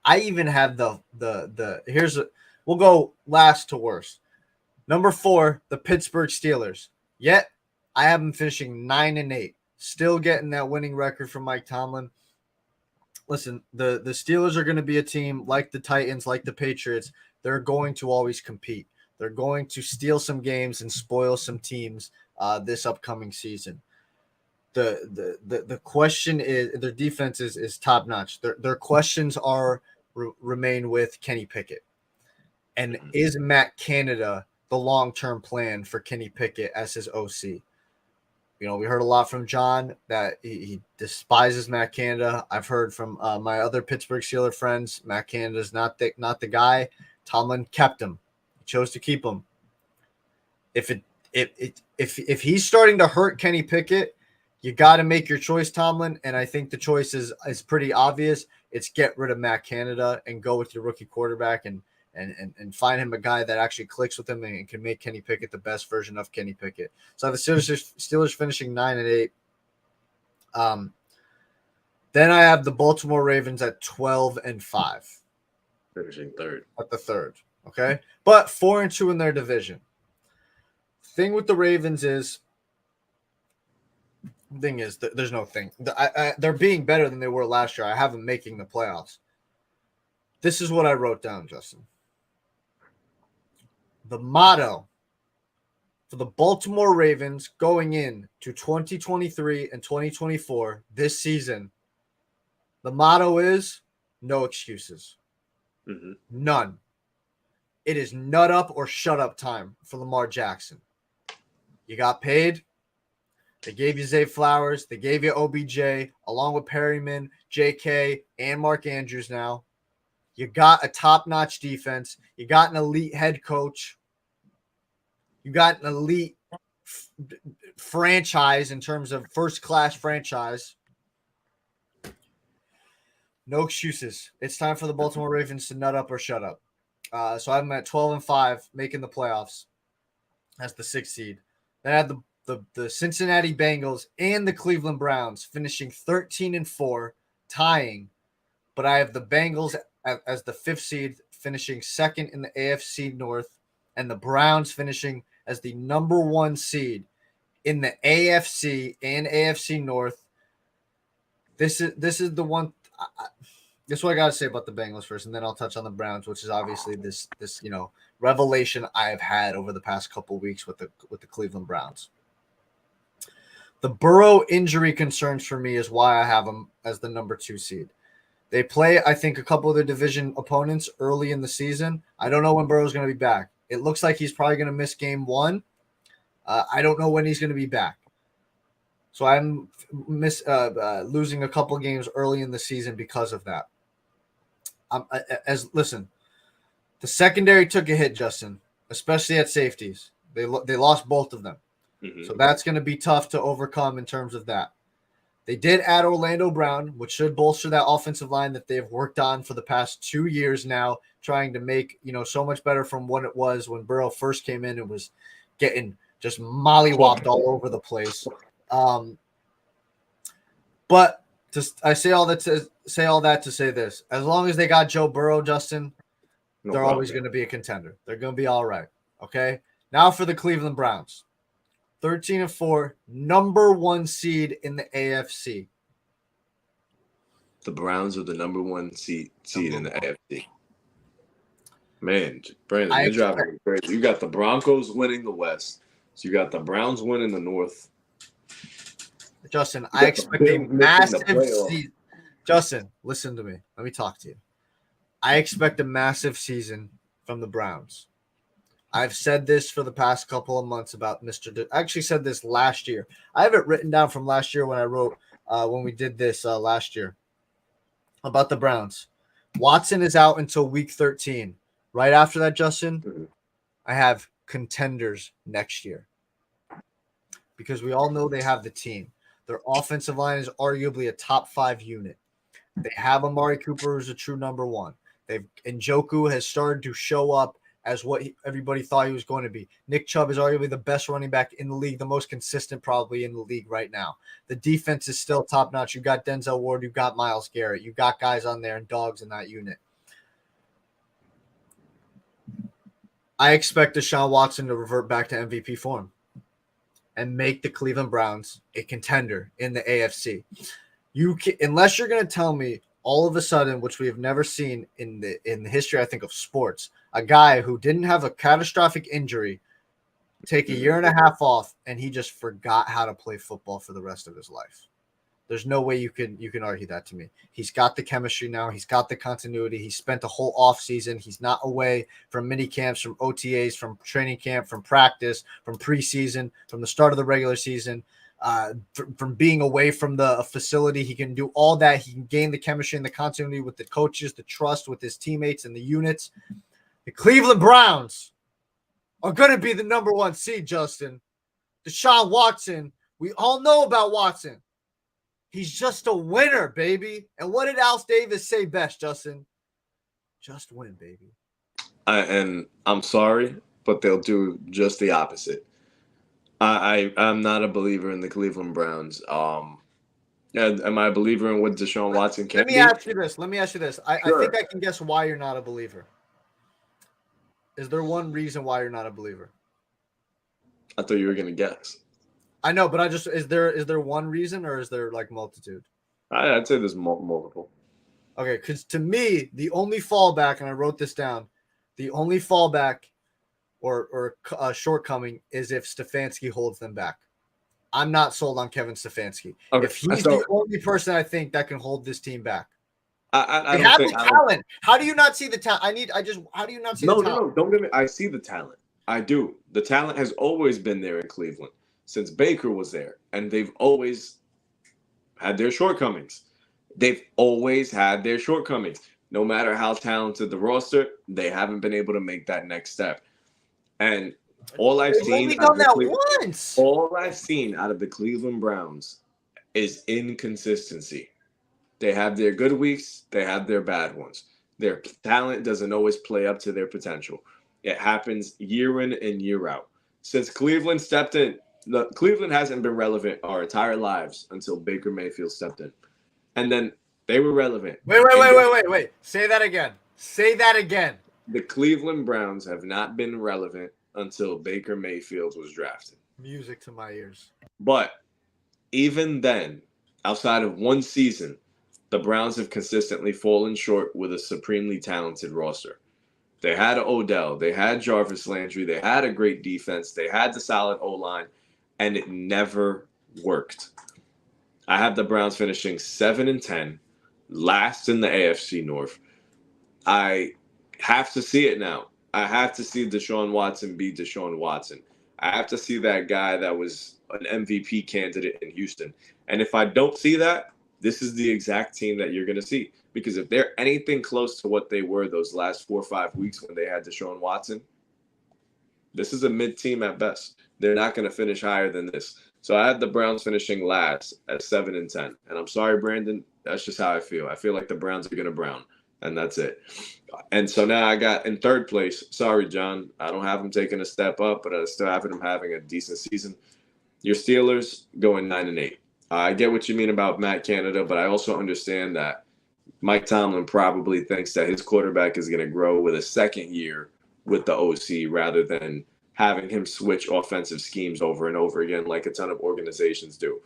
I even have we'll go last to worst. Number 4, the Pittsburgh Steelers. Yet I have them finishing 9-8, still getting that winning record from Mike Tomlin. Listen, the Steelers are going to be a team like the Titans, like the Patriots. They're going to always compete. They're going to steal some games and spoil some teams this upcoming season. The question is, their defense is top notch. Their questions remain with Kenny Pickett, and is Matt Canada the long-term plan for Kenny Pickett as his OC? You know, we heard a lot from John that he despises Matt Canada. I've heard from my other Pittsburgh Steelers friends, Matt Canada's not the guy. Tomlin kept him. He chose to keep him. If he's starting to hurt Kenny Pickett, you got to make your choice, Tomlin. And I think the choice is pretty obvious. It's get rid of Matt Canada and go with your rookie quarterback and find him a guy that actually clicks with him and can make Kenny Pickett the best version of Kenny Pickett. So I have the Steelers finishing 9-8. Then I have the Baltimore Ravens at 12-5. Finishing third. At the third. Okay. But 4-2 in their division. Thing with the Ravens is, there's no thing. They're being better than they were last year. I have them making the playoffs. This is what I wrote down, Justin. The motto for the Baltimore Ravens going in to 2023 and 2024 this season, the motto is no excuses. Mm-hmm. None. It is nut up or shut up time for Lamar Jackson. You got paid. They gave you Zay Flowers. They gave you OBJ along with Perryman, JK, and Mark Andrews now. You got a top-notch defense. You got an elite head coach. You got an elite franchise in terms of first-class franchise. No excuses. It's time for the Baltimore Ravens to nut up or shut up. So I'm at 12-5, making the playoffs as the 6th seed. Then I had the Cincinnati Bengals and the Cleveland Browns finishing 13-4, tying. But I have the Bengals as the 5th seed, finishing 2nd in the AFC North, and the Browns finishing as the number 1 seed in the AFC and AFC North. This is the one. This is what I got to say about the Bengals first, and then I'll touch on the Browns, which is obviously this revelation I have had over the past couple weeks with the Cleveland Browns. The Burrow injury concerns for me is why I have them as the number 2 seed. They play, I think, a couple of their division opponents early in the season. I don't know when Burrow's going to be back. It looks like he's probably going to miss game 1. I don't know when he's going to be back. So I'm losing a couple games early in the season because of that. Listen, the secondary took a hit, Justin, especially at safeties. They lost both of them. Mm-hmm. So that's going to be tough to overcome in terms of that. They did add Orlando Brown, which should bolster that offensive line that they've worked on for the past 2 years now, trying to make, so much better from what it was when Burrow first came in and was getting just mollywopped all over the place. But I say all that to say this: as long as they got Joe Burrow, Justin, they're always going to be a contender. They're going to be all right. Okay. Now for the Cleveland Browns, 13-4, number 1 seed in the AFC. The Browns are the number 1 seed in the AFC. Man, Brandon, you're driving me crazy. You got the Broncos winning the West, so you got the Browns winning the North. Justin, I expect a massive season. Justin, listen to me. Let me talk to you. I expect a massive season from the Browns. I've said this for the past couple of months about I actually said this last year. I have it written down from last year when I wrote when we did this last year about the Browns. Watson is out until week 13. Right after that, Justin, I have contenders next year because we all know they have the team. Their offensive line is arguably a top 5 unit. They have Amari Cooper, who's a true number 1. Njoku has started to show up as what everybody thought he was going to be. Nick Chubb is arguably the best running back in the league, the most consistent probably in the league right now. The defense is still top-notch. You've got Denzel Ward. You've got Myles Garrett. You've got guys on there and dogs in that unit. I expect Deshaun Watson to revert back to MVP form and make the Cleveland Browns a contender in the AFC. Unless you're going to tell me all of a sudden, which we have never seen in the history, I think, of sports, a guy who didn't have a catastrophic injury take a year and a half off and he just forgot how to play football for the rest of his life. There's no way you can argue that to me. He's got the chemistry now. He's got the continuity. He spent a whole off season. He's not away from mini camps, from OTAs, from training camp, from practice, from preseason, from the start of the regular season, from being away from the facility. He can do all that. He can gain the chemistry and the continuity with the coaches, the trust with his teammates and the units. The Cleveland Browns are going to be the number 1 seed, Justin. Deshaun Watson, we all know about Watson. He's just a winner, baby. And what did Al Davis say best, Justin? Just win, baby. And I'm sorry, but they'll do just the opposite. I'm not a believer in the Cleveland Browns. Am I a believer in what Deshaun Watson can be? Let me ask you this. I think I can guess why you're not a believer. Is there one reason why you're not a believer? I thought you were going to guess. I know, but is there one reason or is there like multitude? I'd say there's multiple. Okay, because to me, the only fallback, and I wrote this down, the only fallback or shortcoming is if Stefanski holds them back. I'm not sold on Kevin Stefanski. Okay, if he's the only person I think that can hold this team back. I have the talent. How do you not see the talent? How do you not see the talent? No, don't get me. I see the talent. I do. The talent has always been there in Cleveland since Baker was there, and they've always had their shortcomings. no matter how talented the roster, they haven't been able to make that next step. And all I've seen out of the Cleveland Browns is inconsistency. They have their good weeks, they have their bad ones. Their talent doesn't always play up to their potential. It happens year in and year out. Since Cleveland stepped in, Cleveland hasn't been relevant our entire lives until Baker Mayfield stepped in. And then they were relevant. Wait. Say that again. The Cleveland Browns have not been relevant until Baker Mayfield was drafted. Music to my ears. But even then, outside of one season, the Browns have consistently fallen short with a supremely talented roster. They had Odell, they had Jarvis Landry, they had a great defense, they had the solid O-line, and it never worked. I have the Browns finishing 7-10, last in the AFC North. I have to see it now. I have to see Deshaun Watson be Deshaun Watson. I have to see that guy that was an MVP candidate in Houston. And if I don't see that, this is the exact team that you're going to see. Because if they're anything close to what they were those last 4 or 5 weeks when they had Deshaun Watson, this is a mid-team at best. They're not going to finish higher than this. So I had the Browns finishing last at 7-10. And I'm sorry, Brandon, that's just how I feel. I feel like the Browns are going to brown, and that's it. And so now I got in third place. Sorry, John. I don't have them taking a step up, but I still have them having a decent season. Your Steelers going 9-8. I get what you mean about Matt Canada, but I also understand that Mike Tomlin probably thinks that his quarterback is going to grow with a second year with the OC rather than having him switch offensive schemes over and over again like a ton of organizations do.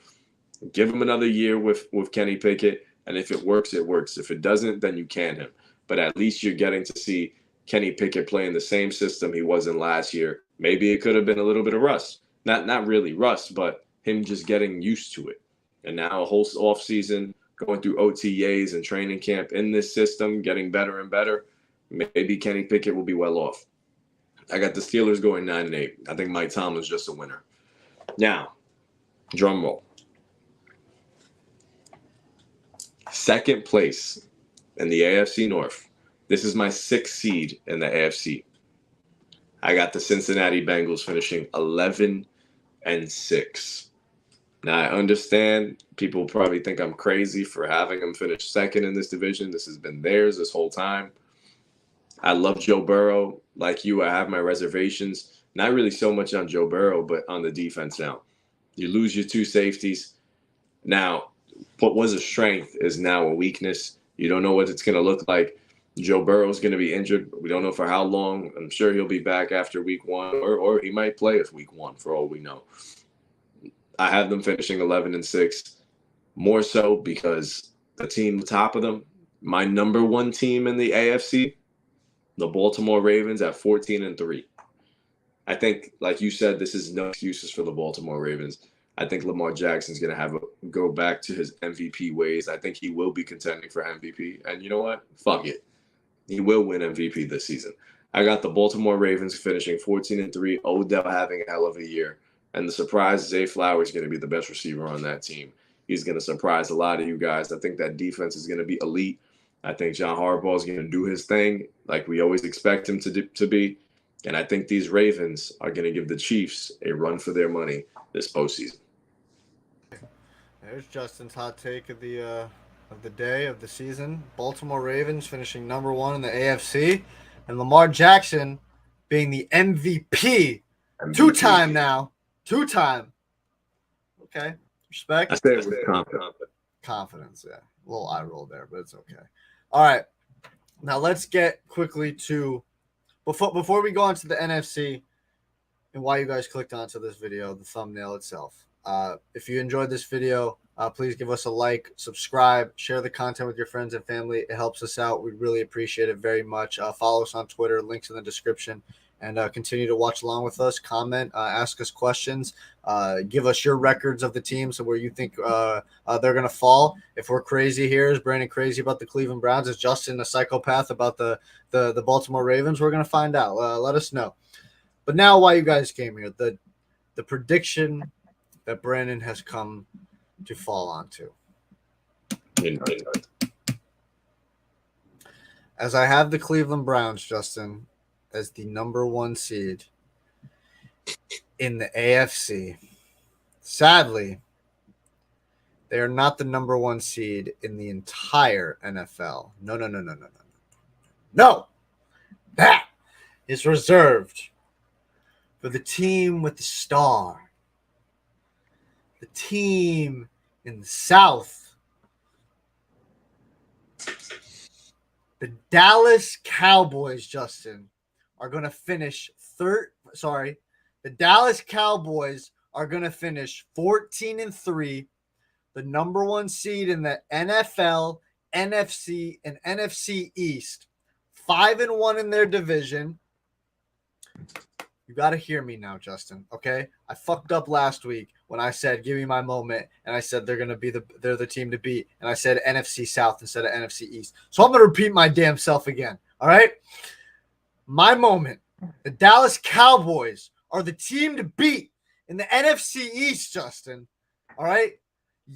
Give him another year with Kenny Pickett, and if it works, it works. If it doesn't, then you can him. But at least you're getting to see Kenny Pickett play in the same system he was in last year. Maybe it could have been a little bit of rust. Not really rust, but him just getting used to it. And now a whole offseason, going through OTAs and training camp in this system, getting better and better, maybe Kenny Pickett will be well off. I got the Steelers going 9-8. I think Mike Tomlin's just a winner. Now, drum roll. Second place in the AFC North. This is my 6th seed in the AFC. I got the Cincinnati Bengals finishing 11-6. Now, I understand people probably think I'm crazy for having them finish second in this division. This has been theirs this whole time. I love Joe Burrow. Like you, I have my reservations. Not really so much on Joe Burrow, but on the defense now. You lose your 2 safeties. Now, what was a strength is now a weakness. You don't know what it's going to look like. Joe Burrow's going to be injured. We don't know for how long. I'm sure he'll be back after week 1, or he might play us week 1 for all we know. I have them finishing 11-6, more so because the team top of them, my number 1 team in the AFC, the Baltimore Ravens at 14-3. I think, like you said, this is no excuses for the Baltimore Ravens. I think Lamar Jackson's going to go back to his MVP ways. I think he will be contending for MVP. And you know what? Fuck it. He will win MVP this season. I got the Baltimore Ravens finishing 14-3, Odell having a hell of a year. And the surprise, Zay Flowers is going to be the best receiver on that team. He's going to surprise a lot of you guys. I think that defense is going to be elite. I think John Harbaugh is going to do his thing like we always expect him to be. And I think these Ravens are going to give the Chiefs a run for their money this postseason. There's Justin's hot take of the day of the season. Baltimore Ravens finishing number 1 in the AFC, and Lamar Jackson being the MVP. 2-time now. 2-time. Okay. Respect. I say it with confidence, yeah. A little eye roll there, but it's okay. All right. Now let's get quickly to before we go on to the NFC and why you guys clicked onto this video, the thumbnail itself. If you enjoyed this video, please give us a like, subscribe, share the content with your friends and family. It helps us out. We really appreciate it very much. Follow us on Twitter, links in the description, and continue to watch along with us. Comment, ask us questions, give us your records of the teams and where you think they're going to fall. If we're crazy here, is Brandon crazy about the Cleveland Browns? Is Justin a psychopath about the Baltimore Ravens? We're going to find out. Let us know. But now why you guys came here, the prediction that Brandon has come to fall onto. as I have the Cleveland Browns, Justin, as the number 1 seed in the AFC. Sadly, they are not the number 1 seed in the entire NFL. No. No! That is reserved for the team with the star. The team in the South. The Dallas Cowboys, Justin, are going to finish the Dallas Cowboys are going to finish 14-3, the number 1 seed in the NFL, NFC, and NFC East, 5-1 in their division. You got to hear me now, Justin, okay? I fucked up last week when I said, give me my moment, and I said they're the team to beat, and I said NFC South instead of NFC East. So I'm going to repeat my damn self again, all right? My moment, the Dallas Cowboys are the team to beat in the NFC East, Justin, all right?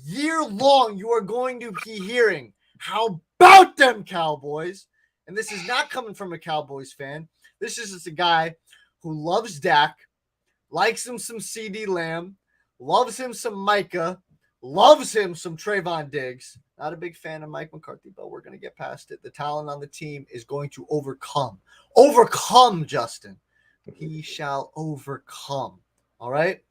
Year long, you are going to be hearing, how about them Cowboys? And this is not coming from a Cowboys fan. This is just a guy who loves Dak, likes him some CD Lamb, loves him some Micah, loves him some Trayvon Diggs. Not a big fan of Mike McCarthy, but we're going to get past it. The talent on the team is going to overcome. Overcome, Justin. He shall overcome. All right?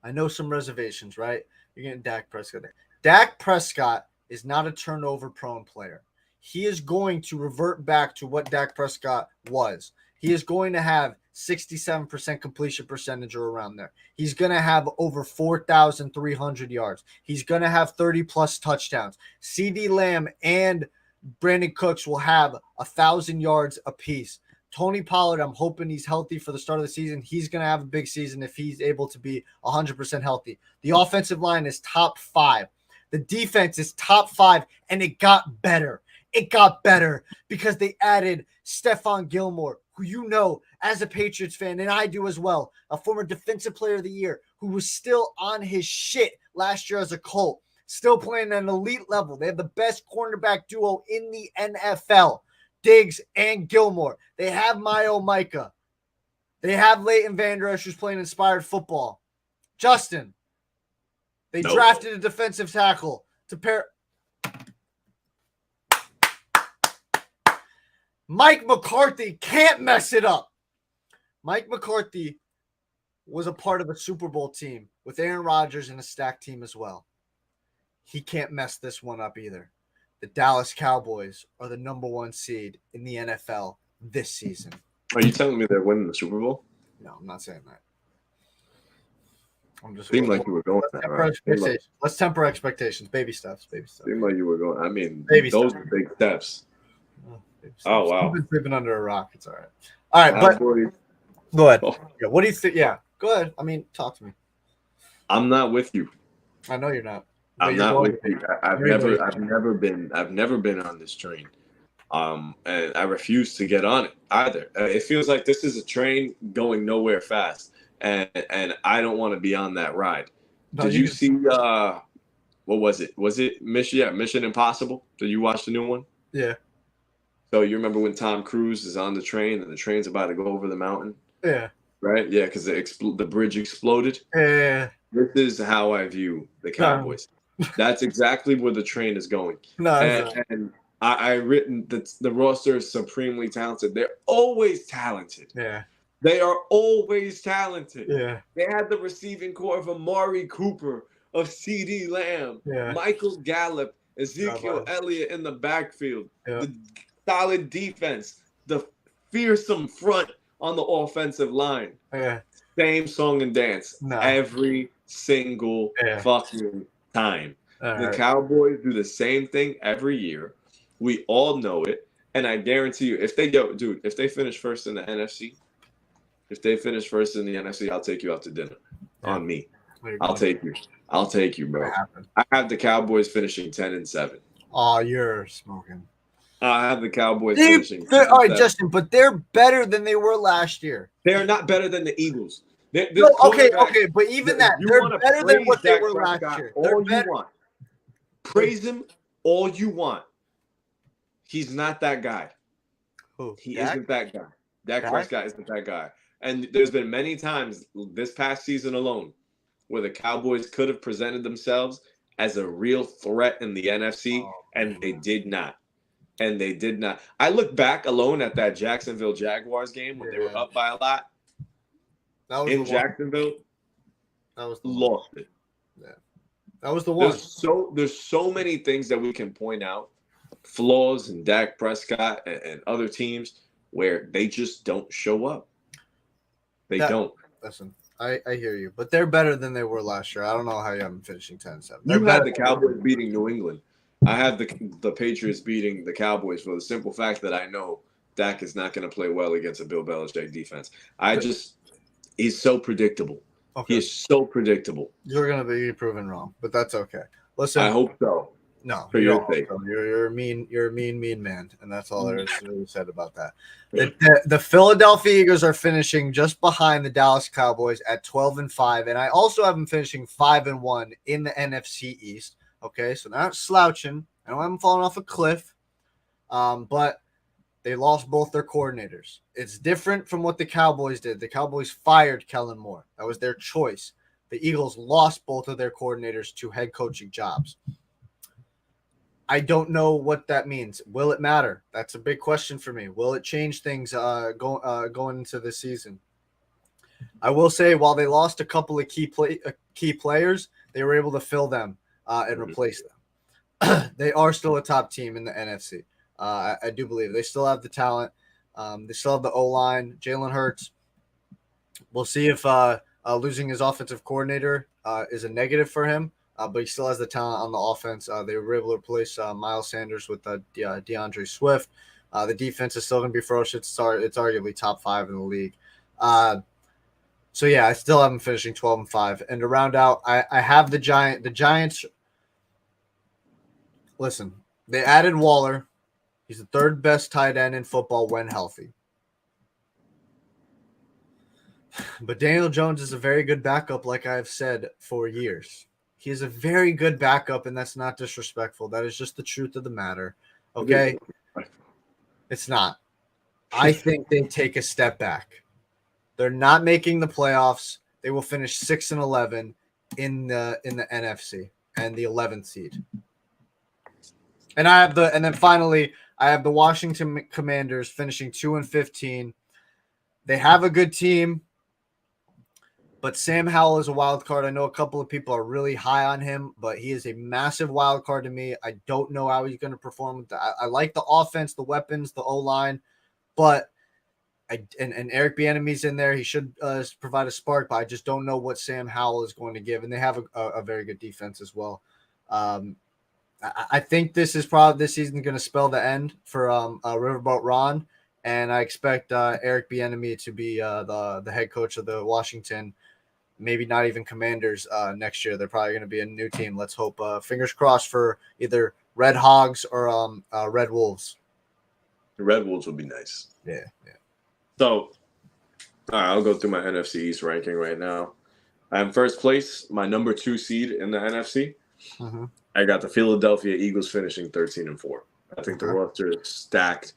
I know some reservations, right? You're getting Dak Prescott there. Dak Prescott is not a turnover-prone player. He is going to revert back to what Dak Prescott was. He is going to have 67% completion percentage or around there. He's going to have over 4,300 yards. He's going to have 30-plus touchdowns. CD Lamb and Brandon Cooks will have 1,000 yards apiece. Tony Pollard, I'm hoping he's healthy for the start of the season. He's going to have a big season if he's able to be 100% healthy. The offensive line is top 5. The defense is top 5, and it got better. It got better because they added Stephon Gilmore, who you know as a Patriots fan, and I do as well, a former Defensive Player of the Year who was still on his shit last year as a Colt, still playing at an elite level. They have the best cornerback duo in the NFL, Diggs and Gilmore. They have Micah. They have Leighton Vander Esch, who's playing inspired football. Justin, they drafted a defensive tackle to pair. Mike McCarthy can't mess it up. Mike McCarthy was a part of a Super Bowl team with Aaron Rodgers and a stacked team as well. He can't mess this one up either. The Dallas Cowboys are the number 1 seed in the NFL this season. Are you telling me they're winning the Super Bowl? No, I'm not saying that. I'm just seemed like you were going that right. Let's temper expectations. Baby steps. Seemed like you were going. I mean, those are big steps. Oh, wow. You've been sleeping under a rock. It's all right. All right, but go ahead. Yeah, what do you think? Yeah, go ahead. I mean, talk to me. I'm not with you. I know you're not. I'm not with you. I've never been on this train. And I refuse to get on it either. It feels like this is a train going nowhere fast, and I don't want to be on that ride. Did you see what was it? Was it Mission Impossible? Did you watch the new one? Yeah. So you remember when Tom Cruise is on the train and the train's about to go over the mountain? Yeah. Right? Yeah, because the bridge exploded. Yeah. This is how I view the Cowboys. That's exactly where the train is going. And I written that the roster is supremely talented. They're always talented. Yeah. They are always talented. Yeah. They had the receiving core of Amari Cooper, of CD Lamb, Michael Gallup, Ezekiel Elliott in the backfield. Yeah. The solid defense, the fearsome front on the offensive line. Yeah. Same song and dance every single fucking time. The Cowboys do the same thing every year. We all know it. And I guarantee you, if they finish first in the NFC, I'll take you out to dinner. On me. I'll take you, bro. I have the Cowboys finishing 10-7. Oh, you're smoking. I have the Cowboys finishing. All right, Justin, but they're better than they were last year. They're not better than the Eagles. Okay, but even that, they're better than what they were last year. All you want. Praise him all you want. He's not that guy. Who? He Dak? isn't that guy. Dak Dak? Prescott isn't that guy. And there's been many times this past season alone where the Cowboys could have presented themselves as a real threat in the NFC, and they did not. And they did not. I look back alone at that Jacksonville Jaguars game when they were up by a lot That was in the one. Jacksonville. That was the one. Lost it. Yeah. That was the one. There's so many things that we can point out, flaws in Dak Prescott and other teams where they just don't show up. They don't. Listen, I hear you, but they're better than they were last year. I don't know how you have them finishing 10-7. You had the Cowboys beating New England. I have the Patriots beating the Cowboys for the simple fact that I know Dak is not going to play well against a Bill Belichick defense. He's so predictable. Okay. He is so predictable. You're going to be proven wrong, but that's okay. Listen, I hope so. No, for your sake. You're a mean man, and that's all there is to be said about that. The Philadelphia Eagles are finishing just behind the Dallas Cowboys at 12-5, and I also have them finishing 5-1 in the NFC East. Okay, so they're not slouching. I don't have them falling off a cliff, but they lost both their coordinators. It's different from what the Cowboys did. The Cowboys fired Kellen Moore. That was their choice. The Eagles lost both of their coordinators to head coaching jobs. I don't know what that means. Will it matter? That's a big question for me. Will it change things going into the season? I will say, while they lost a couple of key players, they were able to fill them and replace them. They are still a top team in the NFC. I do believe they still have the talent. They still have the O-line. Jalen Hurts. We'll see if losing his offensive coordinator is a negative for him. But he still has the talent on the offense. They were able to replace Miles Sanders with DeAndre Swift. The defense is still going to be ferocious. It's arguably top 5 in the league. So, yeah, I still have them finishing 12-5. And to round out, I have the Giants. Listen, they added Waller. He's the third best tight end in football when healthy. But Daniel Jones is a very good backup, like I've said for years. He is a very good backup, and that's not disrespectful. That is just the truth of the matter. Okay? It's not. I think they take a step back. They're not making the playoffs. They will finish 6-11 in the NFC and the 11th seed. And then finally, I have the Washington Commanders finishing 2-15. They have a good team. But Sam Howell is a wild card. I know a couple of people are really high on him, but he is a massive wild card to me. I don't know how he's going to perform. I like the offense, the weapons, the O-line, but and Eric Bieniemy's in there. He should provide a spark, but I just don't know what Sam Howell is going to give. And they have a very good defense as well. I think this season going to spell the end for Riverboat Ron, and I expect Eric Bieniemy to be the head coach of the Washington. Maybe not even Commanders next year. They're probably going to be a new team. Let's hope. Fingers crossed for either Red Hogs or Red Wolves. The Red Wolves would be nice. Yeah. So, all right, I'll go through my NFC East ranking right now. I'm first place, my number 2 seed in the NFC. Mm-hmm. I got the Philadelphia Eagles finishing 13-4. I think the roster is stacked.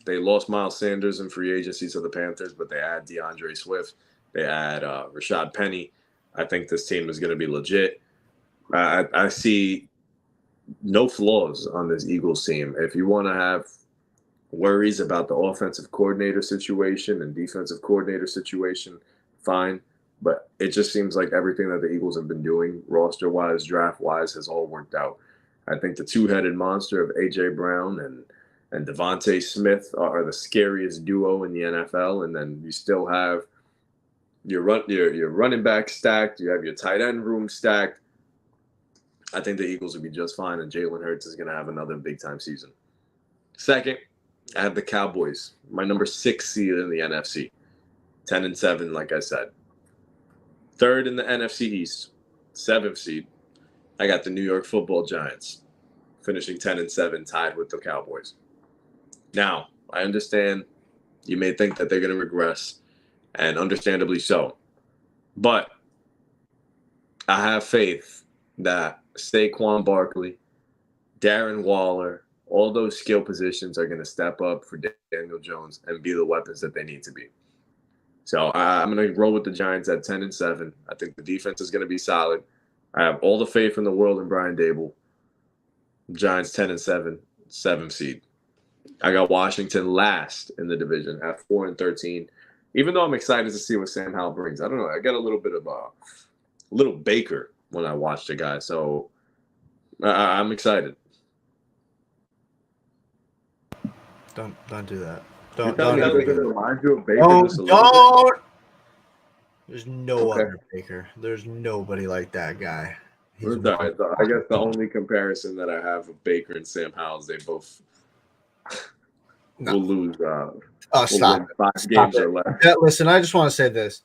They lost Miles Sanders in free agency to the Panthers, but they add DeAndre Swift. They add Rashad Penny. I think this team is going to be legit. I see no flaws on this Eagles team. If you want to have worries about the offensive coordinator situation and defensive coordinator situation, fine. But it just seems like everything that the Eagles have been doing, roster-wise, draft-wise, has all worked out. I think the two-headed monster of A.J. Brown and Devontae Smith are the scariest duo in the NFL. And then you still have your running back stacked. You have your tight end room stacked. I think the Eagles will be just fine, and Jalen Hurts is going to have another big-time season. Second, I have the Cowboys, my number 6 seed in the NFC, 10-7, like I said. Third in the NFC East, 7th seed, I got the New York Football Giants, finishing 10-7, tied with the Cowboys. Now, I understand you may think that they're going to regress, and understandably so. But I have faith that Saquon Barkley, Darren Waller, all those skill positions are going to step up for Daniel Jones and be the weapons that they need to be. So I'm going to roll with the Giants at 10-7. I think the defense is going to be solid. I have all the faith in the world in Brian Dable. Giants 10-7, 7th seed. I got Washington last in the division at 4-13. Even though I'm excited to see what Sam Howell brings, I don't know. I got a little bit of a little Baker when I watched the guy, so I'm excited. Don't do that. Don't Remind you of Baker. Don't. There's no other Baker. There's nobody like that guy. I guess the only comparison that I have of Baker and Sam Howell is they both will lose. Stop. 5 games or less. Listen, I just want to say this.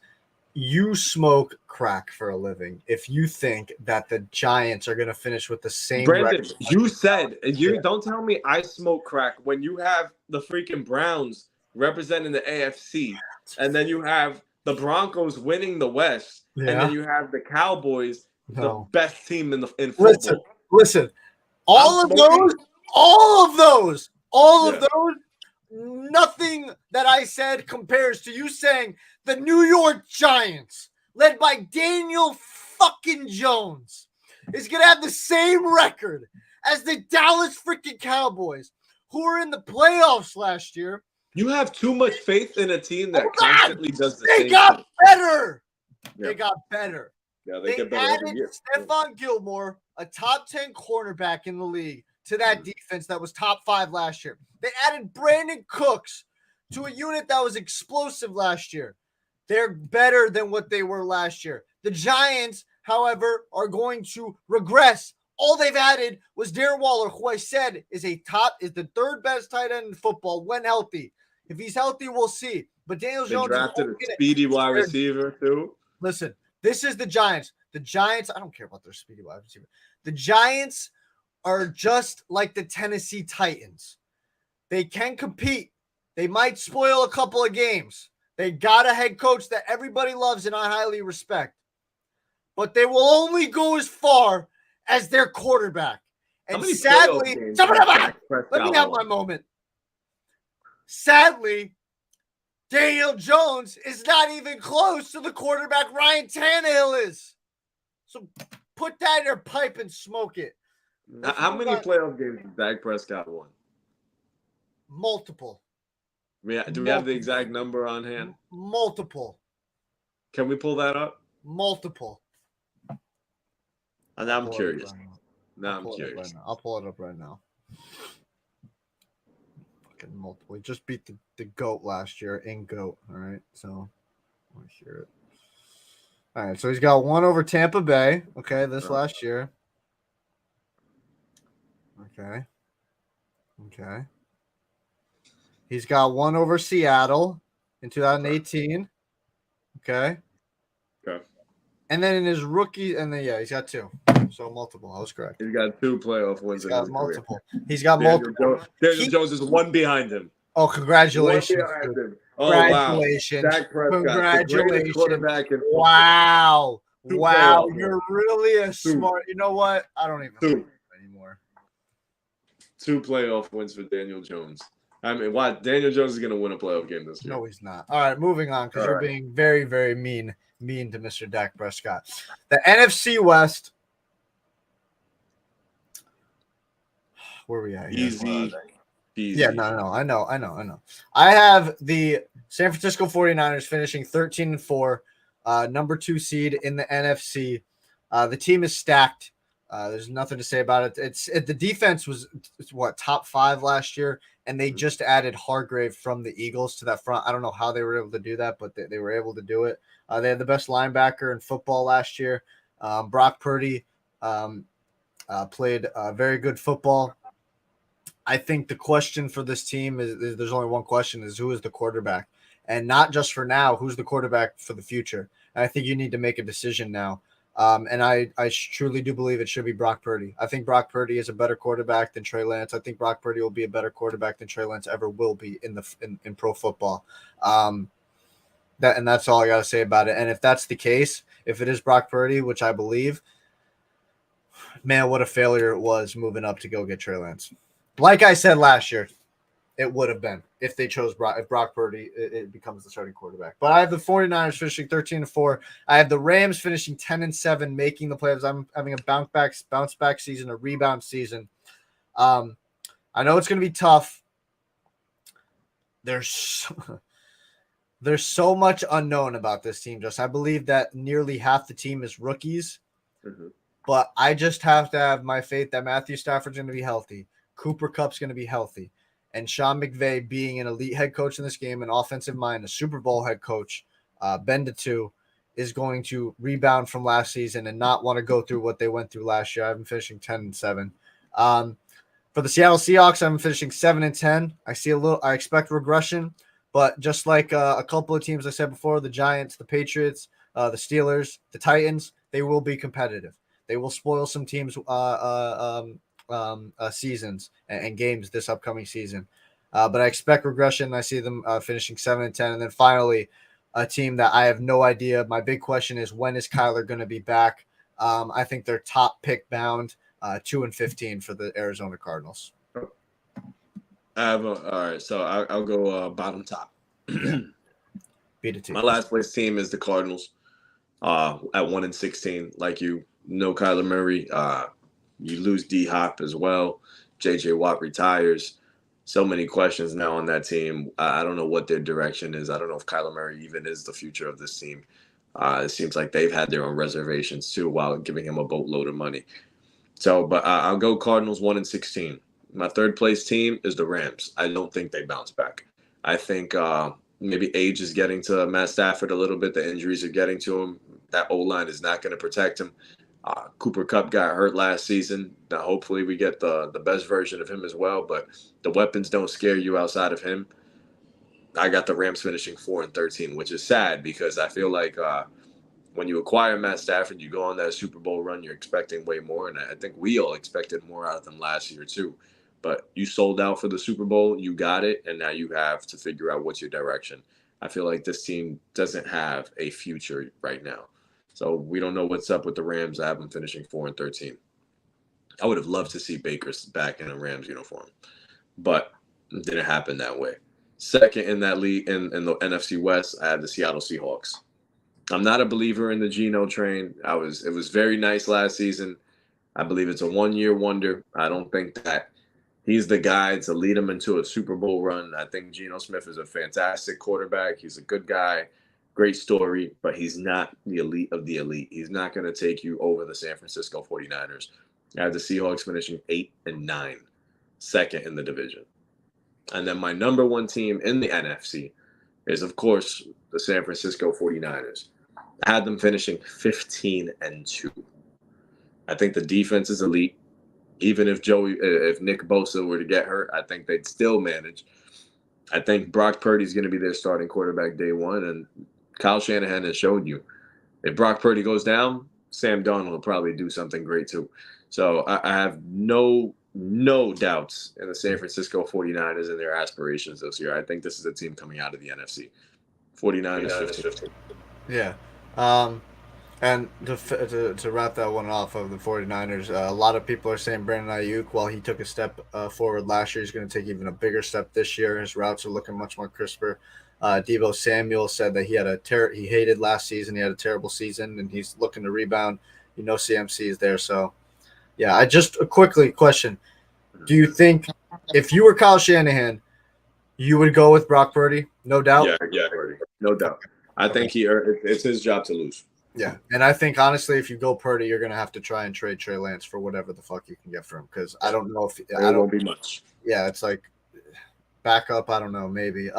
You smoke crack for a living if you think that the Giants are going to finish with the same Brandon, record. you said, don't tell me I smoke crack when you have the freaking Browns representing the AFC, and then you have the Broncos winning the West, and then you have the Cowboys, the best team in football. Listen, all of those, nothing that I said compares to you saying the New York Giants, led by Daniel fucking Jones, is going to have the same record as the Dallas freaking Cowboys, who were in the playoffs last year. You have too much faith in a team that constantly does the same thing. They got better. Yeah. They got better. Yeah, they get better added Stephon Gilmore, a top 10 cornerback in the league, to that defense that was top 5 last year. They added Brandon Cooks to a unit that was explosive last year. They're better than what they were last year. The Giants, however, are going to regress. All they've added was Darren Waller, who I said is the 3rd best tight end in football when healthy. If he's healthy, we'll see. But Daniel Jones drafted a speedy wide receiver too. Listen, this is the Giants. The Giants, I don't care about their speedy wide receiver. The Giants are just like the Tennessee Titans. They can compete. They might spoil a couple of games. They got a head coach that everybody loves and I highly respect. But they will only go as far as their quarterback. And sadly, let me have my moment. Sadly, Daniel Jones is not even close to the quarterback Ryan Tannehill is. So put that in your pipe and smoke it. How many playoff games has Dak Prescott won? Multiple. Do we have the exact number on hand? Multiple. Can we pull that up? Multiple. And I'm curious. Now I'm curious. I'll pull it up right now. Fucking multiple. He just beat the GOAT last year in GOAT. All right. So let me hear it. All right. So he's got one over Tampa Bay. Okay. This last year. Okay. He's got one over Seattle in 2018. Okay. And then in his rookie, he's got 2. So multiple. I was correct. He's got 2 playoff wins. He's got multiple. He's got multiple. Daniel Jones is 1 behind him. Oh, congratulations. Oh, congratulations. Wow. Dak Prescott, congratulations. Quarterback in wow. You're really a smart. You know what? I don't even anymore. 2 playoff wins for Daniel Jones. I mean, why? Daniel Jones is going to win a playoff game this year. No, he's not. All right, moving on because you're being very, very mean to Mr. Dak Prescott. The NFC West. Where are we at? Easy. Yeah, no. I know. I have the San Francisco 49ers finishing 13-4, number 2 seed in the NFC. The team is stacked. There's nothing to say about it. The defense was top 5 last year, and they just added Hargrave from the Eagles to that front. I don't know how they were able to do that, but they were able to do it. They had the best linebacker in football last year. Brock Purdy played very good football. I think the question for this team is there's only one question: is who is the quarterback, and not just for now. Who's the quarterback for the future? And I think you need to make a decision now. And I truly do believe it should be Brock Purdy. I think Brock Purdy is a better quarterback than Trey Lance. I think Brock Purdy will be a better quarterback than Trey Lance ever will be in pro football. That's all I got to say about it. And if that's the case, if it is Brock Purdy, which I believe, man, what a failure it was moving up to go get Trey Lance. Like I said last year, it would have been if they chose if Brock Purdy it becomes the starting quarterback. But I have the 49ers finishing 13-4. I have the Rams finishing 10-7, making the playoffs. I'm having a bounce back season, a rebound season. I know it's going to be tough. There's so much unknown about this team. Just I believe that nearly half the team is rookies, but I just have to have my faith that Matthew Stafford's going to be healthy, Cooper Kupp's going to be healthy, and Sean McVay being an elite head coach in this game, an offensive mind, a Super Bowl head coach, bend it to, is going to rebound from last season and not want to go through what they went through last year. I'm finishing 10-7. For the Seattle Seahawks, I'm finishing 7-10. I expect regression, but just like a couple of teams I said before, the Giants, the Patriots, the Steelers, the Titans, they will be competitive. They will spoil some teams' seasons and games this upcoming season. But I expect regression. I see them finishing 7-10. And then finally, a team that I have no idea. My big question is, when is Kyler going to be back? I think they're top pick bound, 2-15 for the Arizona Cardinals. All right, so I'll go bottom top. Beat a team. My last place team is the Cardinals at 1-16. Like Kyler Murray. You lose D-Hop as well. J.J. Watt retires. So many questions now on that team. I don't know what their direction is. I don't know if Kyler Murray even is the future of this team. It seems like they've had their own reservations too while giving him a boatload of money. So, but I'll go Cardinals 1-16. My third place team is the Rams. I don't think they bounce back. I think maybe age is getting to Matt Stafford a little bit. The injuries are getting to him. That O-line is not going to protect him. Cooper Kupp got hurt last season. Now, hopefully we get the best version of him as well, but the weapons don't scare you outside of him. I got the Rams finishing 4-13, which is sad because I feel like when you acquire Matt Stafford, you go on that Super Bowl run, you're expecting way more, and I think we all expected more out of them last year too. But you sold out for the Super Bowl, you got it, and now you have to figure out what's your direction. I feel like this team doesn't have a future right now. So we don't know what's up with the Rams. I have them finishing 4-13. I would have loved to see Baker back in a Rams uniform, but it didn't happen that way. Second in that league in the NFC West, I have the Seattle Seahawks. I'm not a believer in the Geno train. It was very nice last season. I believe it's a one-year wonder. I don't think that he's the guy to lead them into a Super Bowl run. I think Geno Smith is a fantastic quarterback. He's a good guy. Great story, but he's not the elite of the elite. He's not going to take you over the San Francisco 49ers. I have the Seahawks finishing 8-9, second in the division. And then my number one team in the NFC is, of course, the San Francisco 49ers. I had them finishing 15-2. I think the defense is elite. Even if Nick Bosa were to get hurt, I think they'd still manage. I think Brock Purdy's going to be their starting quarterback day one, and Kyle Shanahan has shown you if Brock Purdy goes down, Sam Darnold will probably do something great too. So I have no doubts in the San Francisco 49ers and their aspirations this year. I think this is a team coming out of the NFC. 49ers 15. Yeah. And to wrap that one off of the 49ers, a lot of people are saying Brandon Ayuk, while he took a step forward last year, he's going to take even a bigger step this year. His routes are looking much more crisper. Deebo Samuel said that he hated last season. He had a terrible season, and he's looking to rebound. CMC is there. So, yeah, I just quickly question. Do you think if you were Kyle Shanahan, you would go with Brock Purdy? No doubt? Yeah, no doubt. I think it's his job to lose. Yeah, and I think, honestly, if you go Purdy, you're going to have to try and trade Trey Lance for whatever the fuck you can get for him, because I don't know if – it won't be much. Yeah, it's like backup, I don't know, maybe.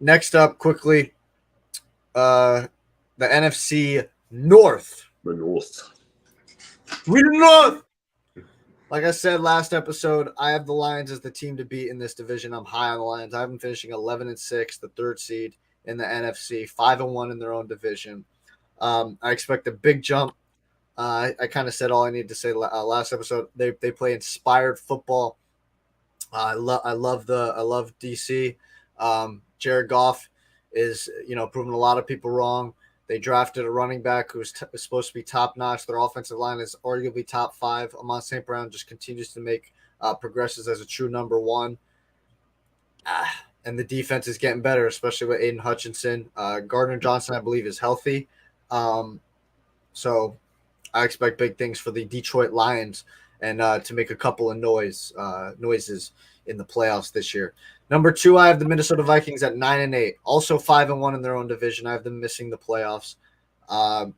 Next up, quickly, the NFC North. The North. We the North! Like I said last episode, I have the Lions as the team to beat in this division. I'm high on the Lions. I have them finishing 11-6, the third seed in the NFC, 5-1 in their own division. I expect a big jump. I kind of said all I needed to say last episode. They play inspired football. I love DC. Jared Goff is proving a lot of people wrong. They drafted a running back who's supposed to be top notch. Their offensive line is arguably top 5. Amon St. Brown just continues to make progresses as a true number one. And the defense is getting better, especially with Aiden Hutchinson. Gardner Johnson, I believe, is healthy. So I expect big things for the Detroit Lions and to make a couple of noises in the playoffs this year. Number 2, I have the Minnesota Vikings at 9-8, also 5-1 in their own division. I have them missing the playoffs. I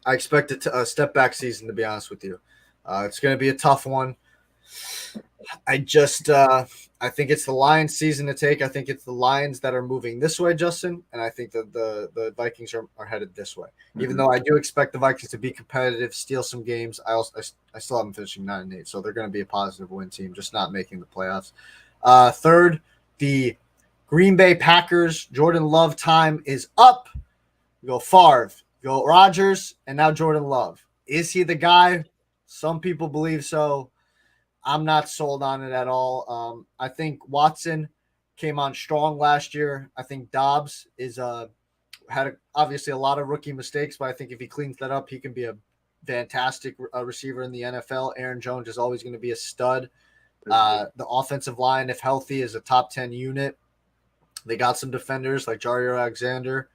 expect it to a step back season, to be honest with you. It's going to be a tough one. I think it's the Lions season to take. I think it's the Lions that are moving this way, Justin, and I think that the Vikings are headed this way. Even though I do expect the Vikings to be competitive, steal some games, I still have them finishing 9-8, so they're going to be a positive win team, just not making the playoffs. Third, the Green Bay Packers. Jordan Love time is up. Go Favre, go Rodgers, and now Jordan Love. Is he the guy? Some people believe so. I'm not sold on it at all. I think Watson came on strong last year. I think Dobbs is had obviously a lot of rookie mistakes, but I think if he cleans that up, he can be a fantastic receiver in the NFL. Aaron Jones is always going to be a stud. The offensive line, if healthy, is a top 10 unit. They got some defenders like Jair Alexander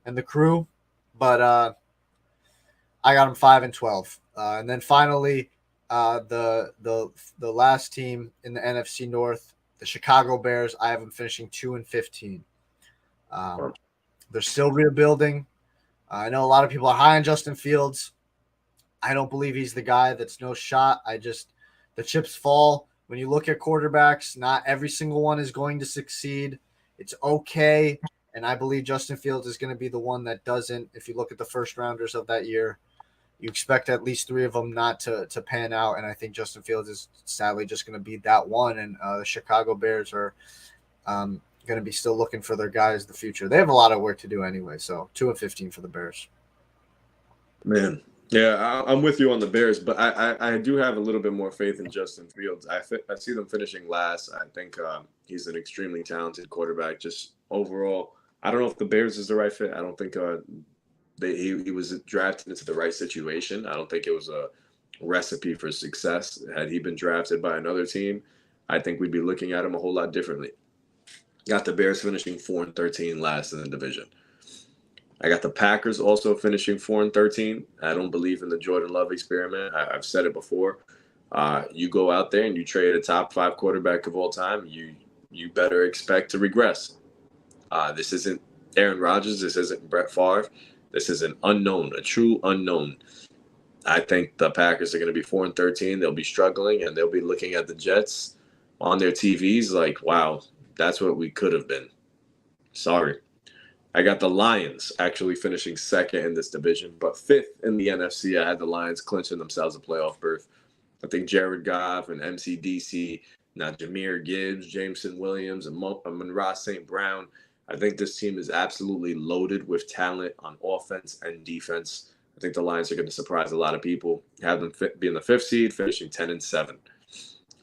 and the crew, but I got them 5-12. And then finally, the last team in the NFC North, the Chicago Bears, I have them finishing 2-15. They're still rebuilding. I know a lot of people are high on Justin Fields. I don't believe he's the guy. That's no shot. The chips fall. When you look at quarterbacks, not every single one is going to succeed. It's okay. And I believe Justin Fields is going to be the one that doesn't. If you look at the first rounders of that year, you expect at least 3 of them not to pan out. And I think Justin Fields is sadly just going to be that one. And the Chicago Bears are going to be still looking for their guys in the future. They have a lot of work to do anyway. So 2-15 for the Bears. Man. Yeah, I'm with you on the Bears, but I do have a little bit more faith in Justin Fields. I see them finishing last. I think he's an extremely talented quarterback. Just overall, I don't know if the Bears is the right fit. I don't think he was drafted into the right situation. I don't think it was a recipe for success. Had he been drafted by another team, I think we'd be looking at him a whole lot differently. Got the Bears finishing 4-13 last in the division. I got the Packers also finishing 4-13. I don't believe in the Jordan Love experiment. I've said it before. You go out there and you trade a top 5 quarterback of all time, you better expect to regress. This isn't Aaron Rodgers. This isn't Brett Favre. This is an unknown, a true unknown. I think the Packers are going to be 4-13. They'll be struggling, and they'll be looking at the Jets on their TVs like, wow, that's what we could have been. Sorry. I got the Lions actually finishing 2nd in this division, but 5th in the NFC. I had the Lions clinching themselves a playoff berth. I think Jared Goff and MCDC, now Jahmyr Gibbs, Jameson Williams, and Amon-Ra St. Brown. I think this team is absolutely loaded with talent on offense and defense. I think the Lions are going to surprise a lot of people. Have them be in the 5th seed, finishing 10-7.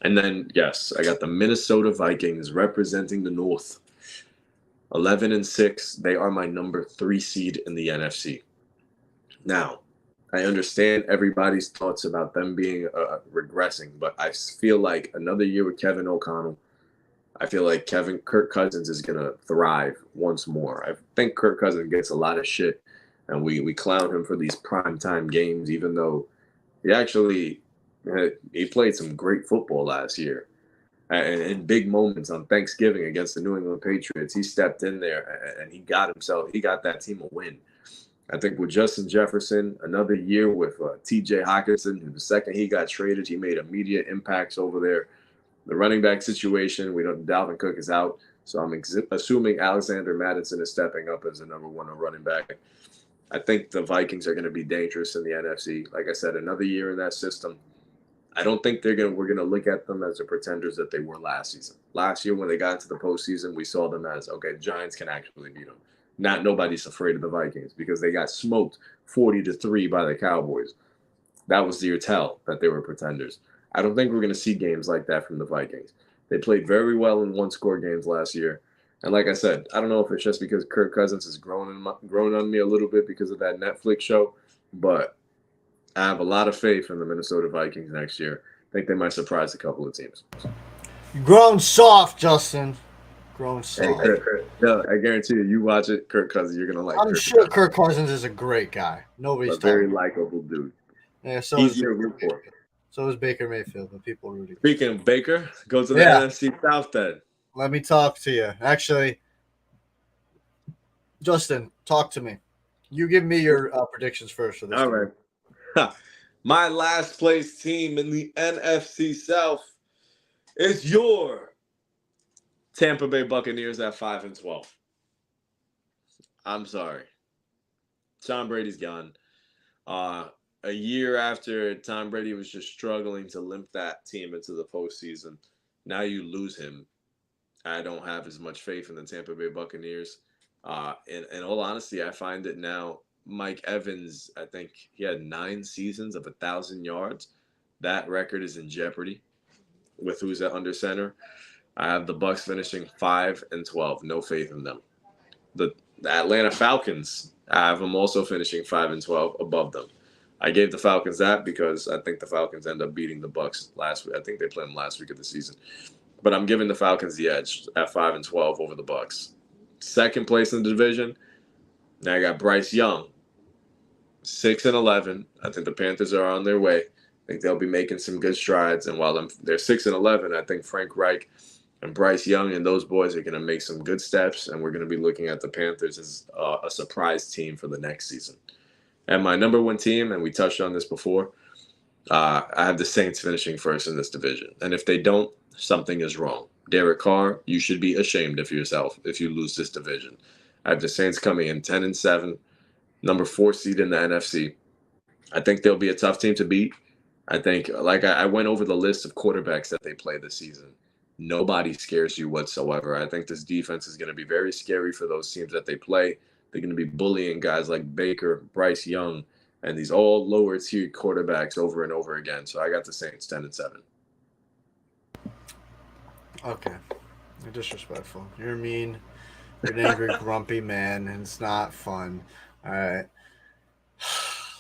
And then, yes, I got the Minnesota Vikings representing the North. 11-6. They are my number 3 seed in the NFC. Now, I understand everybody's thoughts about them being regressing, but I feel like another year with Kevin O'Connell, I feel like Kirk Cousins is going to thrive once more. I think Kirk Cousins gets a lot of shit, and we clown him for these primetime games, even though he played some great football last year. And in big moments on Thanksgiving against the New England Patriots, he stepped in there and he got that team a win. I think with Justin Jefferson, another year with T.J. Hockenson, who the second he got traded, he made immediate impacts over there. The running back situation, we know Dalvin Cook is out, so I'm assuming Alexander Mattison is stepping up as the number 1 running back. I think the Vikings are going to be dangerous in the NFC. Like I said, another year in that system. I don't think we're going to look at them as the pretenders that they were last season. Last year when they got into the postseason, we saw them as, okay, Giants can actually beat them. Nobody's afraid of the Vikings because they got smoked 40-3 by the Cowboys. That was your tell that they were pretenders. I don't think we're going to see games like that from the Vikings. They played very well in one-score games last year. And like I said, I don't know if it's just because Kirk Cousins has grown on me a little bit because of that Netflix show, but I have a lot of faith in the Minnesota Vikings next year. think they might surprise a couple of teams. Grown soft, Justin. Grown soft. Hey, Kirk, no, I guarantee you watch it, Kirk Cousins, you're gonna like. I'm sure Kirk Cousins is a great guy. Nobody's a very likable dude. Yeah, so easier to root for. So is Baker Mayfield, but people rooting. Speaking of Baker, go to the NFC South then. Let me talk to you. Actually, Justin, talk to me. You give me your predictions first for this. All right. My last place team in the NFC South is your Tampa Bay Buccaneers at 5-12. I'm sorry. Tom Brady's gone. A year after Tom Brady was just struggling to limp that team into the postseason, now you lose him. I don't have as much faith in the Tampa Bay Buccaneers. In all honesty, I find that now Mike Evans, I think he had 9 seasons of 1,000 yards. That record is in jeopardy with who's at under center. I have the Bucs finishing 5-12. No faith in them. The Atlanta Falcons, I have them also finishing 5-12 above them. I gave the Falcons that because I think the Falcons end up beating the Bucs last week. I think they played them last week of the season. But I'm giving the Falcons the edge at 5-12 over the Bucs. Second place in the division, now I got Bryce Young, 6-11. I think the Panthers are on their way. I think they'll be making some good strides. And while they're 6-11, I think Frank Reich and Bryce Young and those boys are going to make some good steps. And we're going to be looking at the Panthers as a surprise team for the next season. And my number one team, and we touched on this before, I have the Saints finishing first in this division. And if they don't, something is wrong. Derek Carr, you should be ashamed of yourself if you lose this division. I have the Saints coming in 10-7, number 4 seed in the NFC. I think they'll be a tough team to beat. I think, like I went over the list of quarterbacks that they play this season. Nobody scares you whatsoever. I think this defense is going to be very scary for those teams that they play. They're going to be bullying guys like Baker, Bryce Young, and these all lower-tier quarterbacks over and over again. So I got the Saints 10-7. Okay. You're disrespectful. You're mean. You're an angry, grumpy man, and it's not fun. All right.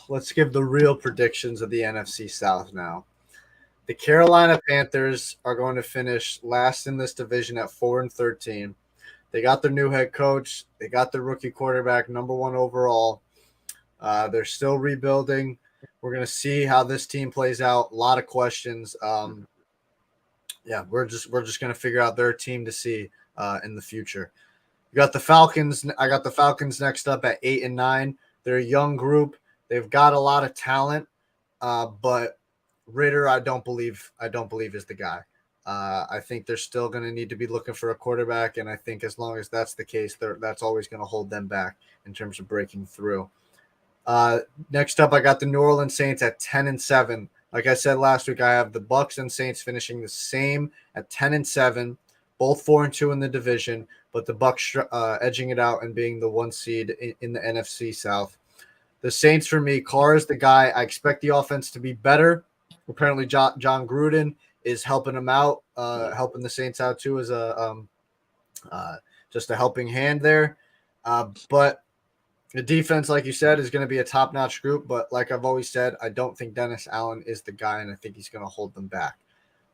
Let's give the real predictions of the NFC South now. The Carolina Panthers are going to finish last in this division at 4-13. They got their new head coach. They got their rookie quarterback, number 1 overall. They're still rebuilding. We're going to see how this team plays out. A lot of questions. We're just going to figure out their team to see in the future. You got the Falcons. I got the Falcons next up at 8-9. They're a young group. They've got a lot of talent, but Ritter, I don't believe is the guy. I think they're still going to need to be looking for a quarterback, and I think as long as that's the case, that's always going to hold them back in terms of breaking through. Next up, I got the New Orleans Saints at 10-7. Like I said last week, I have the Bucs and Saints finishing the same at 10-7, both 4-2 in the division, but the Bucs edging it out and being the 1 seed in the NFC South. The Saints, for me, Carr is the guy. I expect the offense to be better. Apparently, John Gruden is helping them out, helping the Saints out too as just a helping hand there. But the defense, like you said, is going to be a top-notch group. But like I've always said, I don't think Dennis Allen is the guy, and I think he's going to hold them back.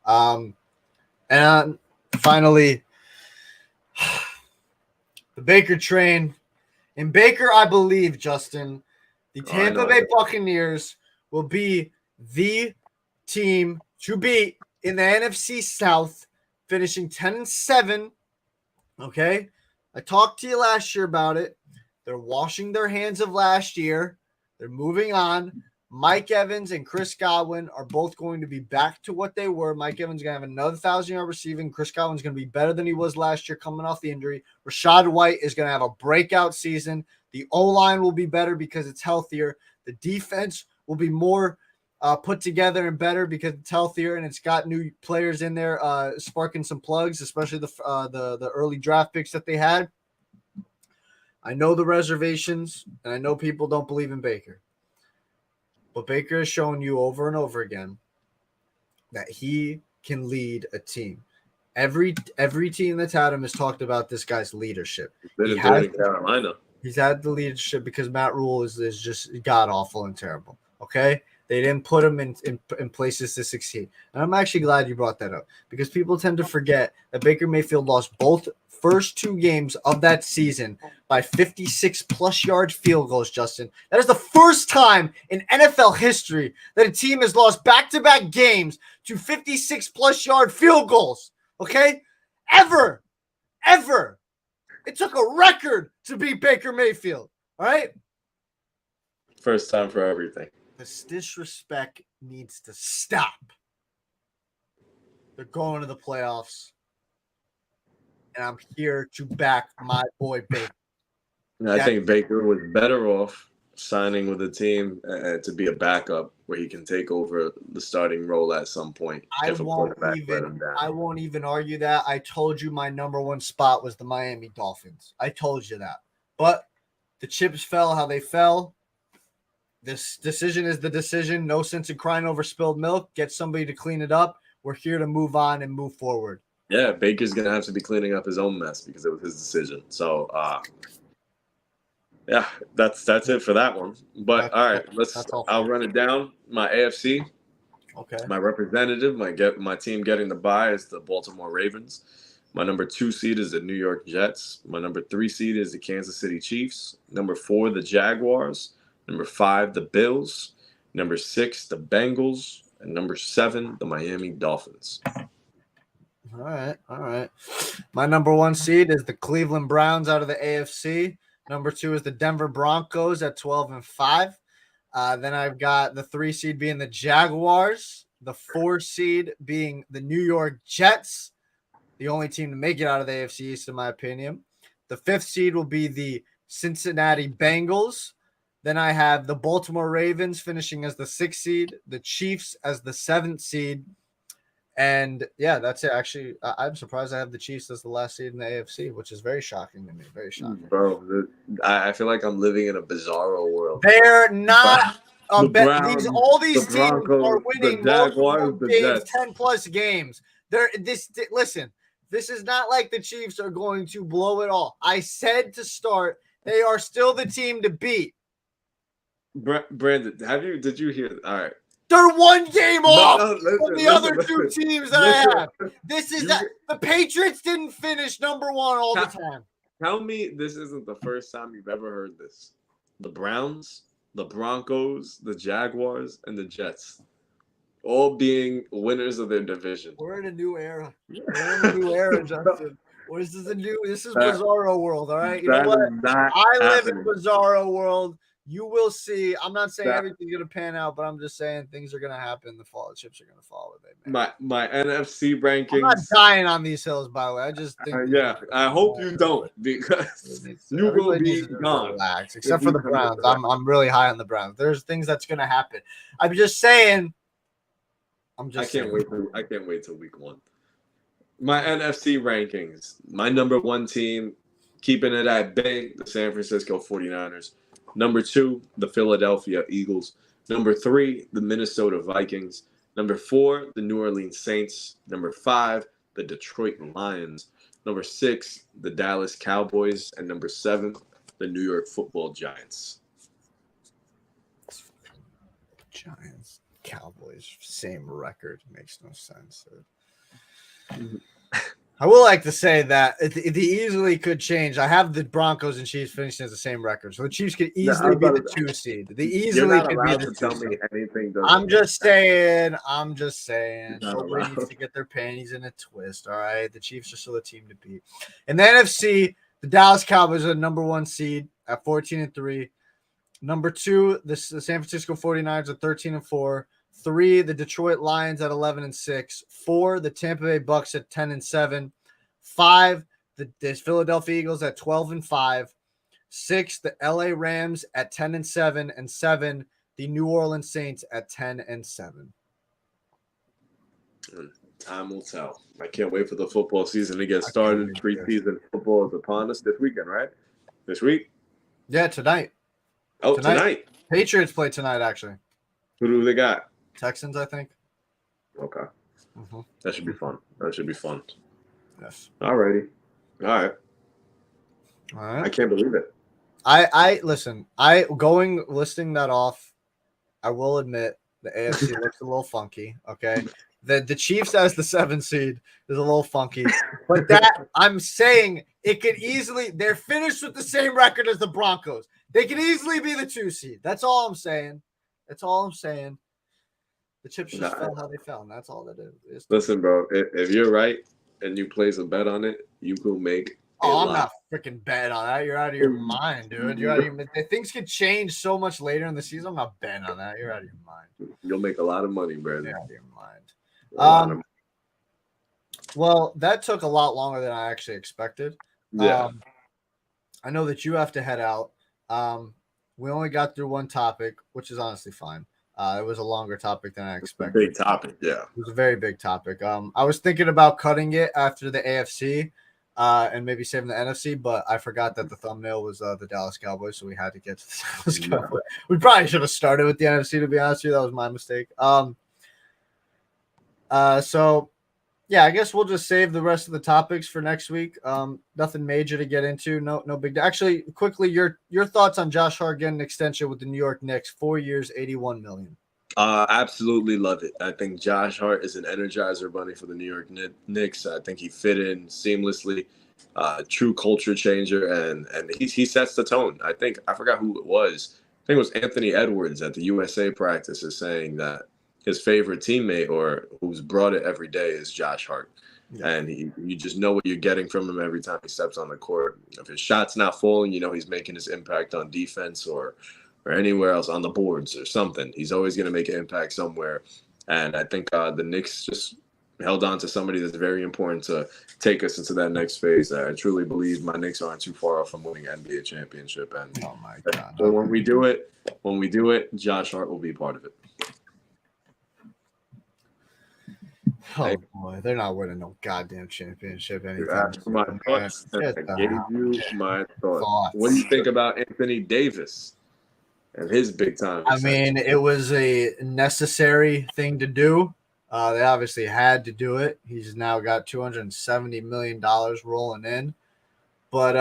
And finally, the Baker train. In Baker, I believe, Justin, the Tampa Bay Buccaneers will be the team to beat in the NFC South, finishing 10-7. Okay? I talked to you last year about it. They're washing their hands of last year. They're moving on. Mike Evans and Chris Godwin are both going to be back to what they were. Mike Evans is going to have another 1,000-yard receiving. Chris Godwin's going to be better than he was last year coming off the injury. Rashad White is going to have a breakout season. The O-line will be better because it's healthier. The defense will be more put together and better because it's healthier and it's got new players in there sparking some plugs, especially the early draft picks that they had. I know the reservations, and I know people don't believe in Baker. But Baker has shown you over and over again that he can lead a team. Every team that's had him has talked about this guy's leadership. He's had the leadership because Matt Rule is just god-awful and terrible. Okay? They didn't put them in places to succeed. And I'm actually glad you brought that up because people tend to forget that Baker Mayfield lost both first 2 games of that season by 56-plus yard field goals, Justin. That is the first time in NFL history that a team has lost back-to-back games to 56-plus yard field goals. Okay? Ever. It took a record to beat Baker Mayfield. All right? First time for everything. This disrespect needs to stop. They're going to the playoffs. And I'm here to back my boy Baker. I think Baker was better off signing with a team to be a backup where he can take over the starting role at some point. I won't even argue that. I told you my number 1 spot was the Miami Dolphins. I told you that. But the chips fell how they fell. This decision is the decision. No sense in crying over spilled milk. Get somebody to clean it up. We're here to move on and move forward. Yeah, Baker's going to have to be cleaning up his own mess because it was his decision. So, yeah, that's it for that one. But all right, I'll run it down. My AFC, okay. My representative, my team getting the bye is the Baltimore Ravens. My number 2 seed is the New York Jets. My number 3 seed is the Kansas City Chiefs. Number 4, the Jaguars. Number 5, the Bills. Number 6, the Bengals. And number 7, the Miami Dolphins. All right. My number 1 seed is the Cleveland Browns out of the AFC. Number 2 is the Denver Broncos at 12-5. Then I've got the 3 seed being the Jaguars. The 4 seed being the New York Jets, the only team to make it out of the AFC East, in my opinion. The 5th seed will be the Cincinnati Bengals. Then I have the Baltimore Ravens finishing as the 6th seed, the Chiefs as the 7th seed. And, yeah, that's it. Actually, I'm surprised I have the Chiefs as the last seed in the AFC, which is very shocking to me. Very shocking. Bro, I feel like I'm living in a bizarro world. They're not. All these teams are winning multiple games, 10-plus games. Listen, this is not like the Chiefs are going to blow it all. I said to start, they are still the team to beat. Brandon, did you hear? All right. They're 1 game off from the other 2 teams that I have. The Patriots didn't finish number 1 all the time. Tell me this isn't the first time you've ever heard this. The Browns, the Broncos, the Jaguars, and the Jets all being winners of their division. We're in a new era. Justin. This is bizarro world, all right? You know what? I live in bizarro world. You will see. I'm not saying everything's going to pan out, but I'm just saying things are going to happen. The chips are going to fall with it, man. My NFC rankings. I'm not dying on these hills, by the way. I just think. I hope you don't, because you will be gone. Relax, except for the Browns. I'm really high on the Browns. There's things that's going to happen. I'm just saying. I can't wait till week 1. My NFC rankings. My number 1 team, keeping it at bay, the San Francisco 49ers. Number 2, the Philadelphia Eagles. Number 3, the Minnesota Vikings. Number 4, the New Orleans Saints. Number 5, the Detroit Lions. Number 6, the Dallas Cowboys. And number 7, the New York Football Giants. Giants, Cowboys, same record. Makes no sense. I will like to say that it easily could change. I have the Broncos and Chiefs finishing as the same record, so the Chiefs could easily be the 2 seed. They easily could be the 2 seed. I'm just saying. Nobody needs to get their panties in a twist. All right, the Chiefs are still a team to beat. In the NFC, the Dallas Cowboys are the number 1 seed at 14-3. Number 2, the San Francisco 49ers are 13-4. 3, the Detroit Lions at 11-6. 4, the Tampa Bay Bucks at 10-7. 5, the Philadelphia Eagles at 12-5. 6, the LA Rams at 10-7. And 7, the New Orleans Saints at 10-7. Time will tell. I can't wait for the football season to get started. Preseason football is upon us this weekend, right? This week? Yeah, tonight. Oh, tonight. Patriots play tonight, actually. Who do they got? Texans, I think. Okay. Mm-hmm. That should be fun. Yes. All righty. All right. I can't believe it. Listing that off, I will admit The AFC looks a little funky. Okay. The Chiefs as the 7 seed is a little funky. But that I'm saying it could easily, they're finished with the same record as the Broncos. They could easily be the 2 seed. That's all I'm saying. That's all I'm saying. The chips just fell how they fell, and that's all that is. Listen, bro, if you're right and you place a bet on it, you will make I'm not freaking betting on that. You're out of your mind, dude. You're out of your. Things could change so much later in the season. I'm not betting on that. You're out of your mind. You'll make a lot of money, bro. You're out of your mind. Well, that took a lot longer than I actually expected. Yeah. I know that you have to head out. We only got through one topic, which is honestly fine. It was a longer topic than I expected. Big topic, yeah. It was a very big topic. I was thinking about cutting it after the AFC and maybe saving the NFC, but I forgot that the thumbnail was the Dallas Cowboys, so we had to get to the Dallas Cowboys. We probably should have started with the NFC, to be honest with you. That was my mistake. So, yeah, I guess we'll just save the rest of the topics for next week. Nothing major to get into. No big. Actually, quickly, your thoughts on Josh Hart getting an extension with the New York Knicks, 4 years, $81 million. Absolutely love it. I think Josh Hart is an energizer bunny for the New York Knicks. I think he fit in seamlessly. True culture changer, and he sets the tone. I forgot who it was. I think it was Anthony Edwards at the USA practice is saying that his favorite teammate or who's brought it every day is Josh Hart. Yeah. And you just know what you're getting from him every time he steps on the court. If his shot's not falling, you know he's making his impact on defense or anywhere else on the boards or something. He's always going to make an impact somewhere. And I think the Knicks just held on to somebody that's very important to take us into that next phase. I truly believe my Knicks aren't too far off from winning an NBA championship. And oh my God. So when we do it, Josh Hart will be part of it. Oh boy, they're not winning no goddamn championship anytime. My thoughts. I gave you my thoughts. What do you think about Anthony Davis and his big time? I mean, it was a necessary thing to do. They obviously had to do it. He's now got $270 million rolling in. But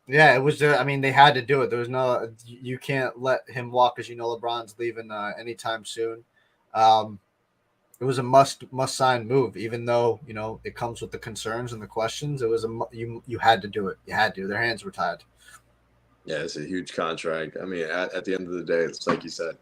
yeah, it was. I mean, they had to do it. There was no. You can't let him walk, as you know. LeBron's leaving anytime soon. It was a must sign move, even though you know it comes with the concerns and the questions. It was you had to do it. You had to. Their hands were tied. Yeah, it's a huge contract. I mean, at the end of the day, it's like you said.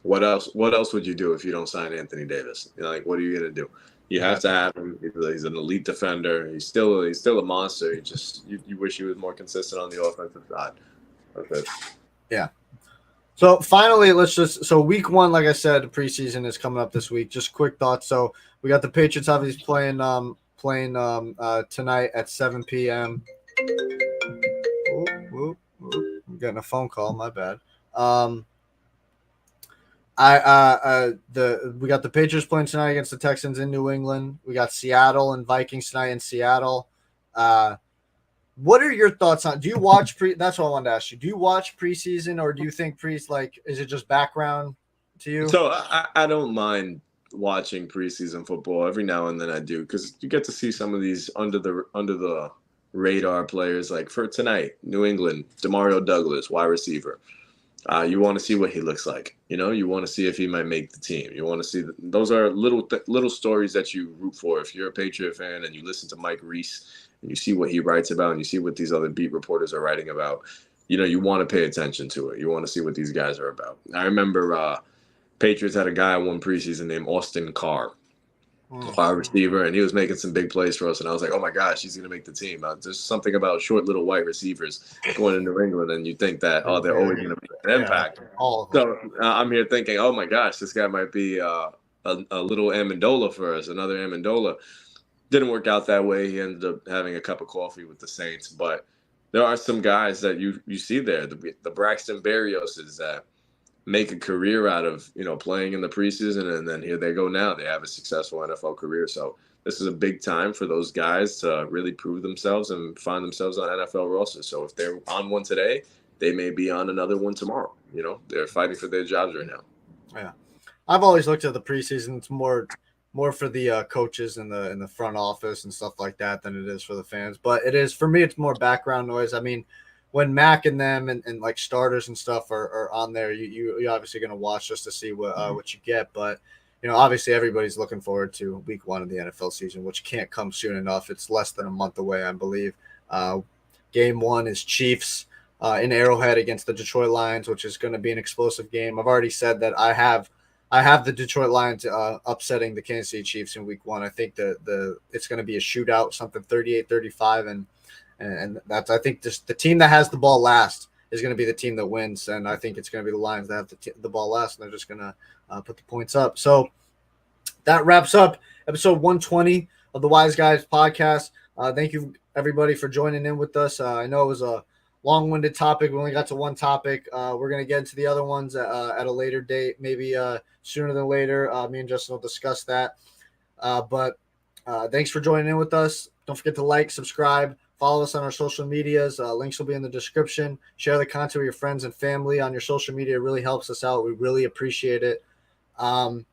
What else would you do if you don't sign Anthony Davis? You know, like, what are you gonna do? You have to have him. He's an elite defender. He's still a monster. You wish he was more consistent on the offensive side. Okay. Yeah. So finally, week 1, like I said, the preseason is coming up this week. Just quick thoughts. So we got the Patriots obviously playing tonight at 7 p.m. I'm getting a phone call. My bad. We got the Patriots playing tonight against the Texans in New England. We got Seattle and Vikings tonight in Seattle. What are your thoughts on? Do you watch That's what I wanted to ask you. Do you watch preseason, or do you think is it just background to you? So I don't mind watching preseason football every now and then. I do, because you get to see some of these under the radar players. Like for tonight, New England, Demario Douglas, wide receiver. You want to see what he looks like. You know, you want to see if he might make the team. You want to see those are little stories that you root for. If you're a Patriot fan and you listen to Mike Reese and you see what he writes about and you see what these other beat reporters are writing about, you know, you want to pay attention to it. You want to see what these guys are about. I remember Patriots had a guy in one preseason named Austin Carr, wide receiver, and he was making some big plays for us. And I was like, oh my gosh, he's going to make the team. There's something about short little white receivers going to New England, and you think that, they're always going to make an impact. So I'm here thinking, oh my gosh, this guy might be a little Amendola for us, another Amendola. Didn't work out that way. He ended up having a cup of coffee with the Saints. But there are some guys that you see there, the Braxton Berrioses that make a career out of, you know, playing in the preseason, and then here they go now. They have a successful NFL career. So this is a big time for those guys to really prove themselves and find themselves on NFL rosters. So if they're on one today, they may be on another one tomorrow. You know, they're fighting for their jobs right now. Yeah. I've always looked at the preseason. It's more for the coaches in the front office and stuff like that than it is for the fans. But it is, for me, it's more background noise. I mean, when Mac and them and like starters and stuff are on there, you're obviously going to watch just to see what you get. But obviously everybody's looking forward to week 1 of the NFL season, which can't come soon enough. It's less than a month away, I believe. Game 1 is Chiefs in Arrowhead against the Detroit Lions, which is going to be an explosive game. I've already said that I have the Detroit Lions upsetting the Kansas City Chiefs in week 1. I think it's going to be a shootout, something 38-35, and that's, I think, just the team that has the ball last is going to be the team that wins, and I think it's going to be the Lions that have the ball last, and they're just going to put the points up. So that wraps up episode 120 of the Wise Guys podcast. Thank you, everybody, for joining in with us. I know it was a long-winded topic. We only got to one topic. We're going to get into the other ones at a later date, maybe sooner than later. Me and Justin will discuss that. But thanks for joining in with us. Don't forget to like, subscribe, follow us on our social medias. Links will be in the description. Share the content with your friends and family on your social media. It really helps us out. We really appreciate it. And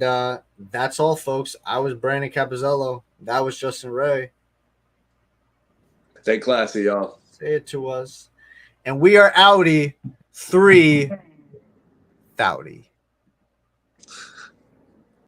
that's all, folks. I was Brandon Capozziello. That was Justin Ray. Stay classy, y'all. Say it to us. And we are outie 3 thouty.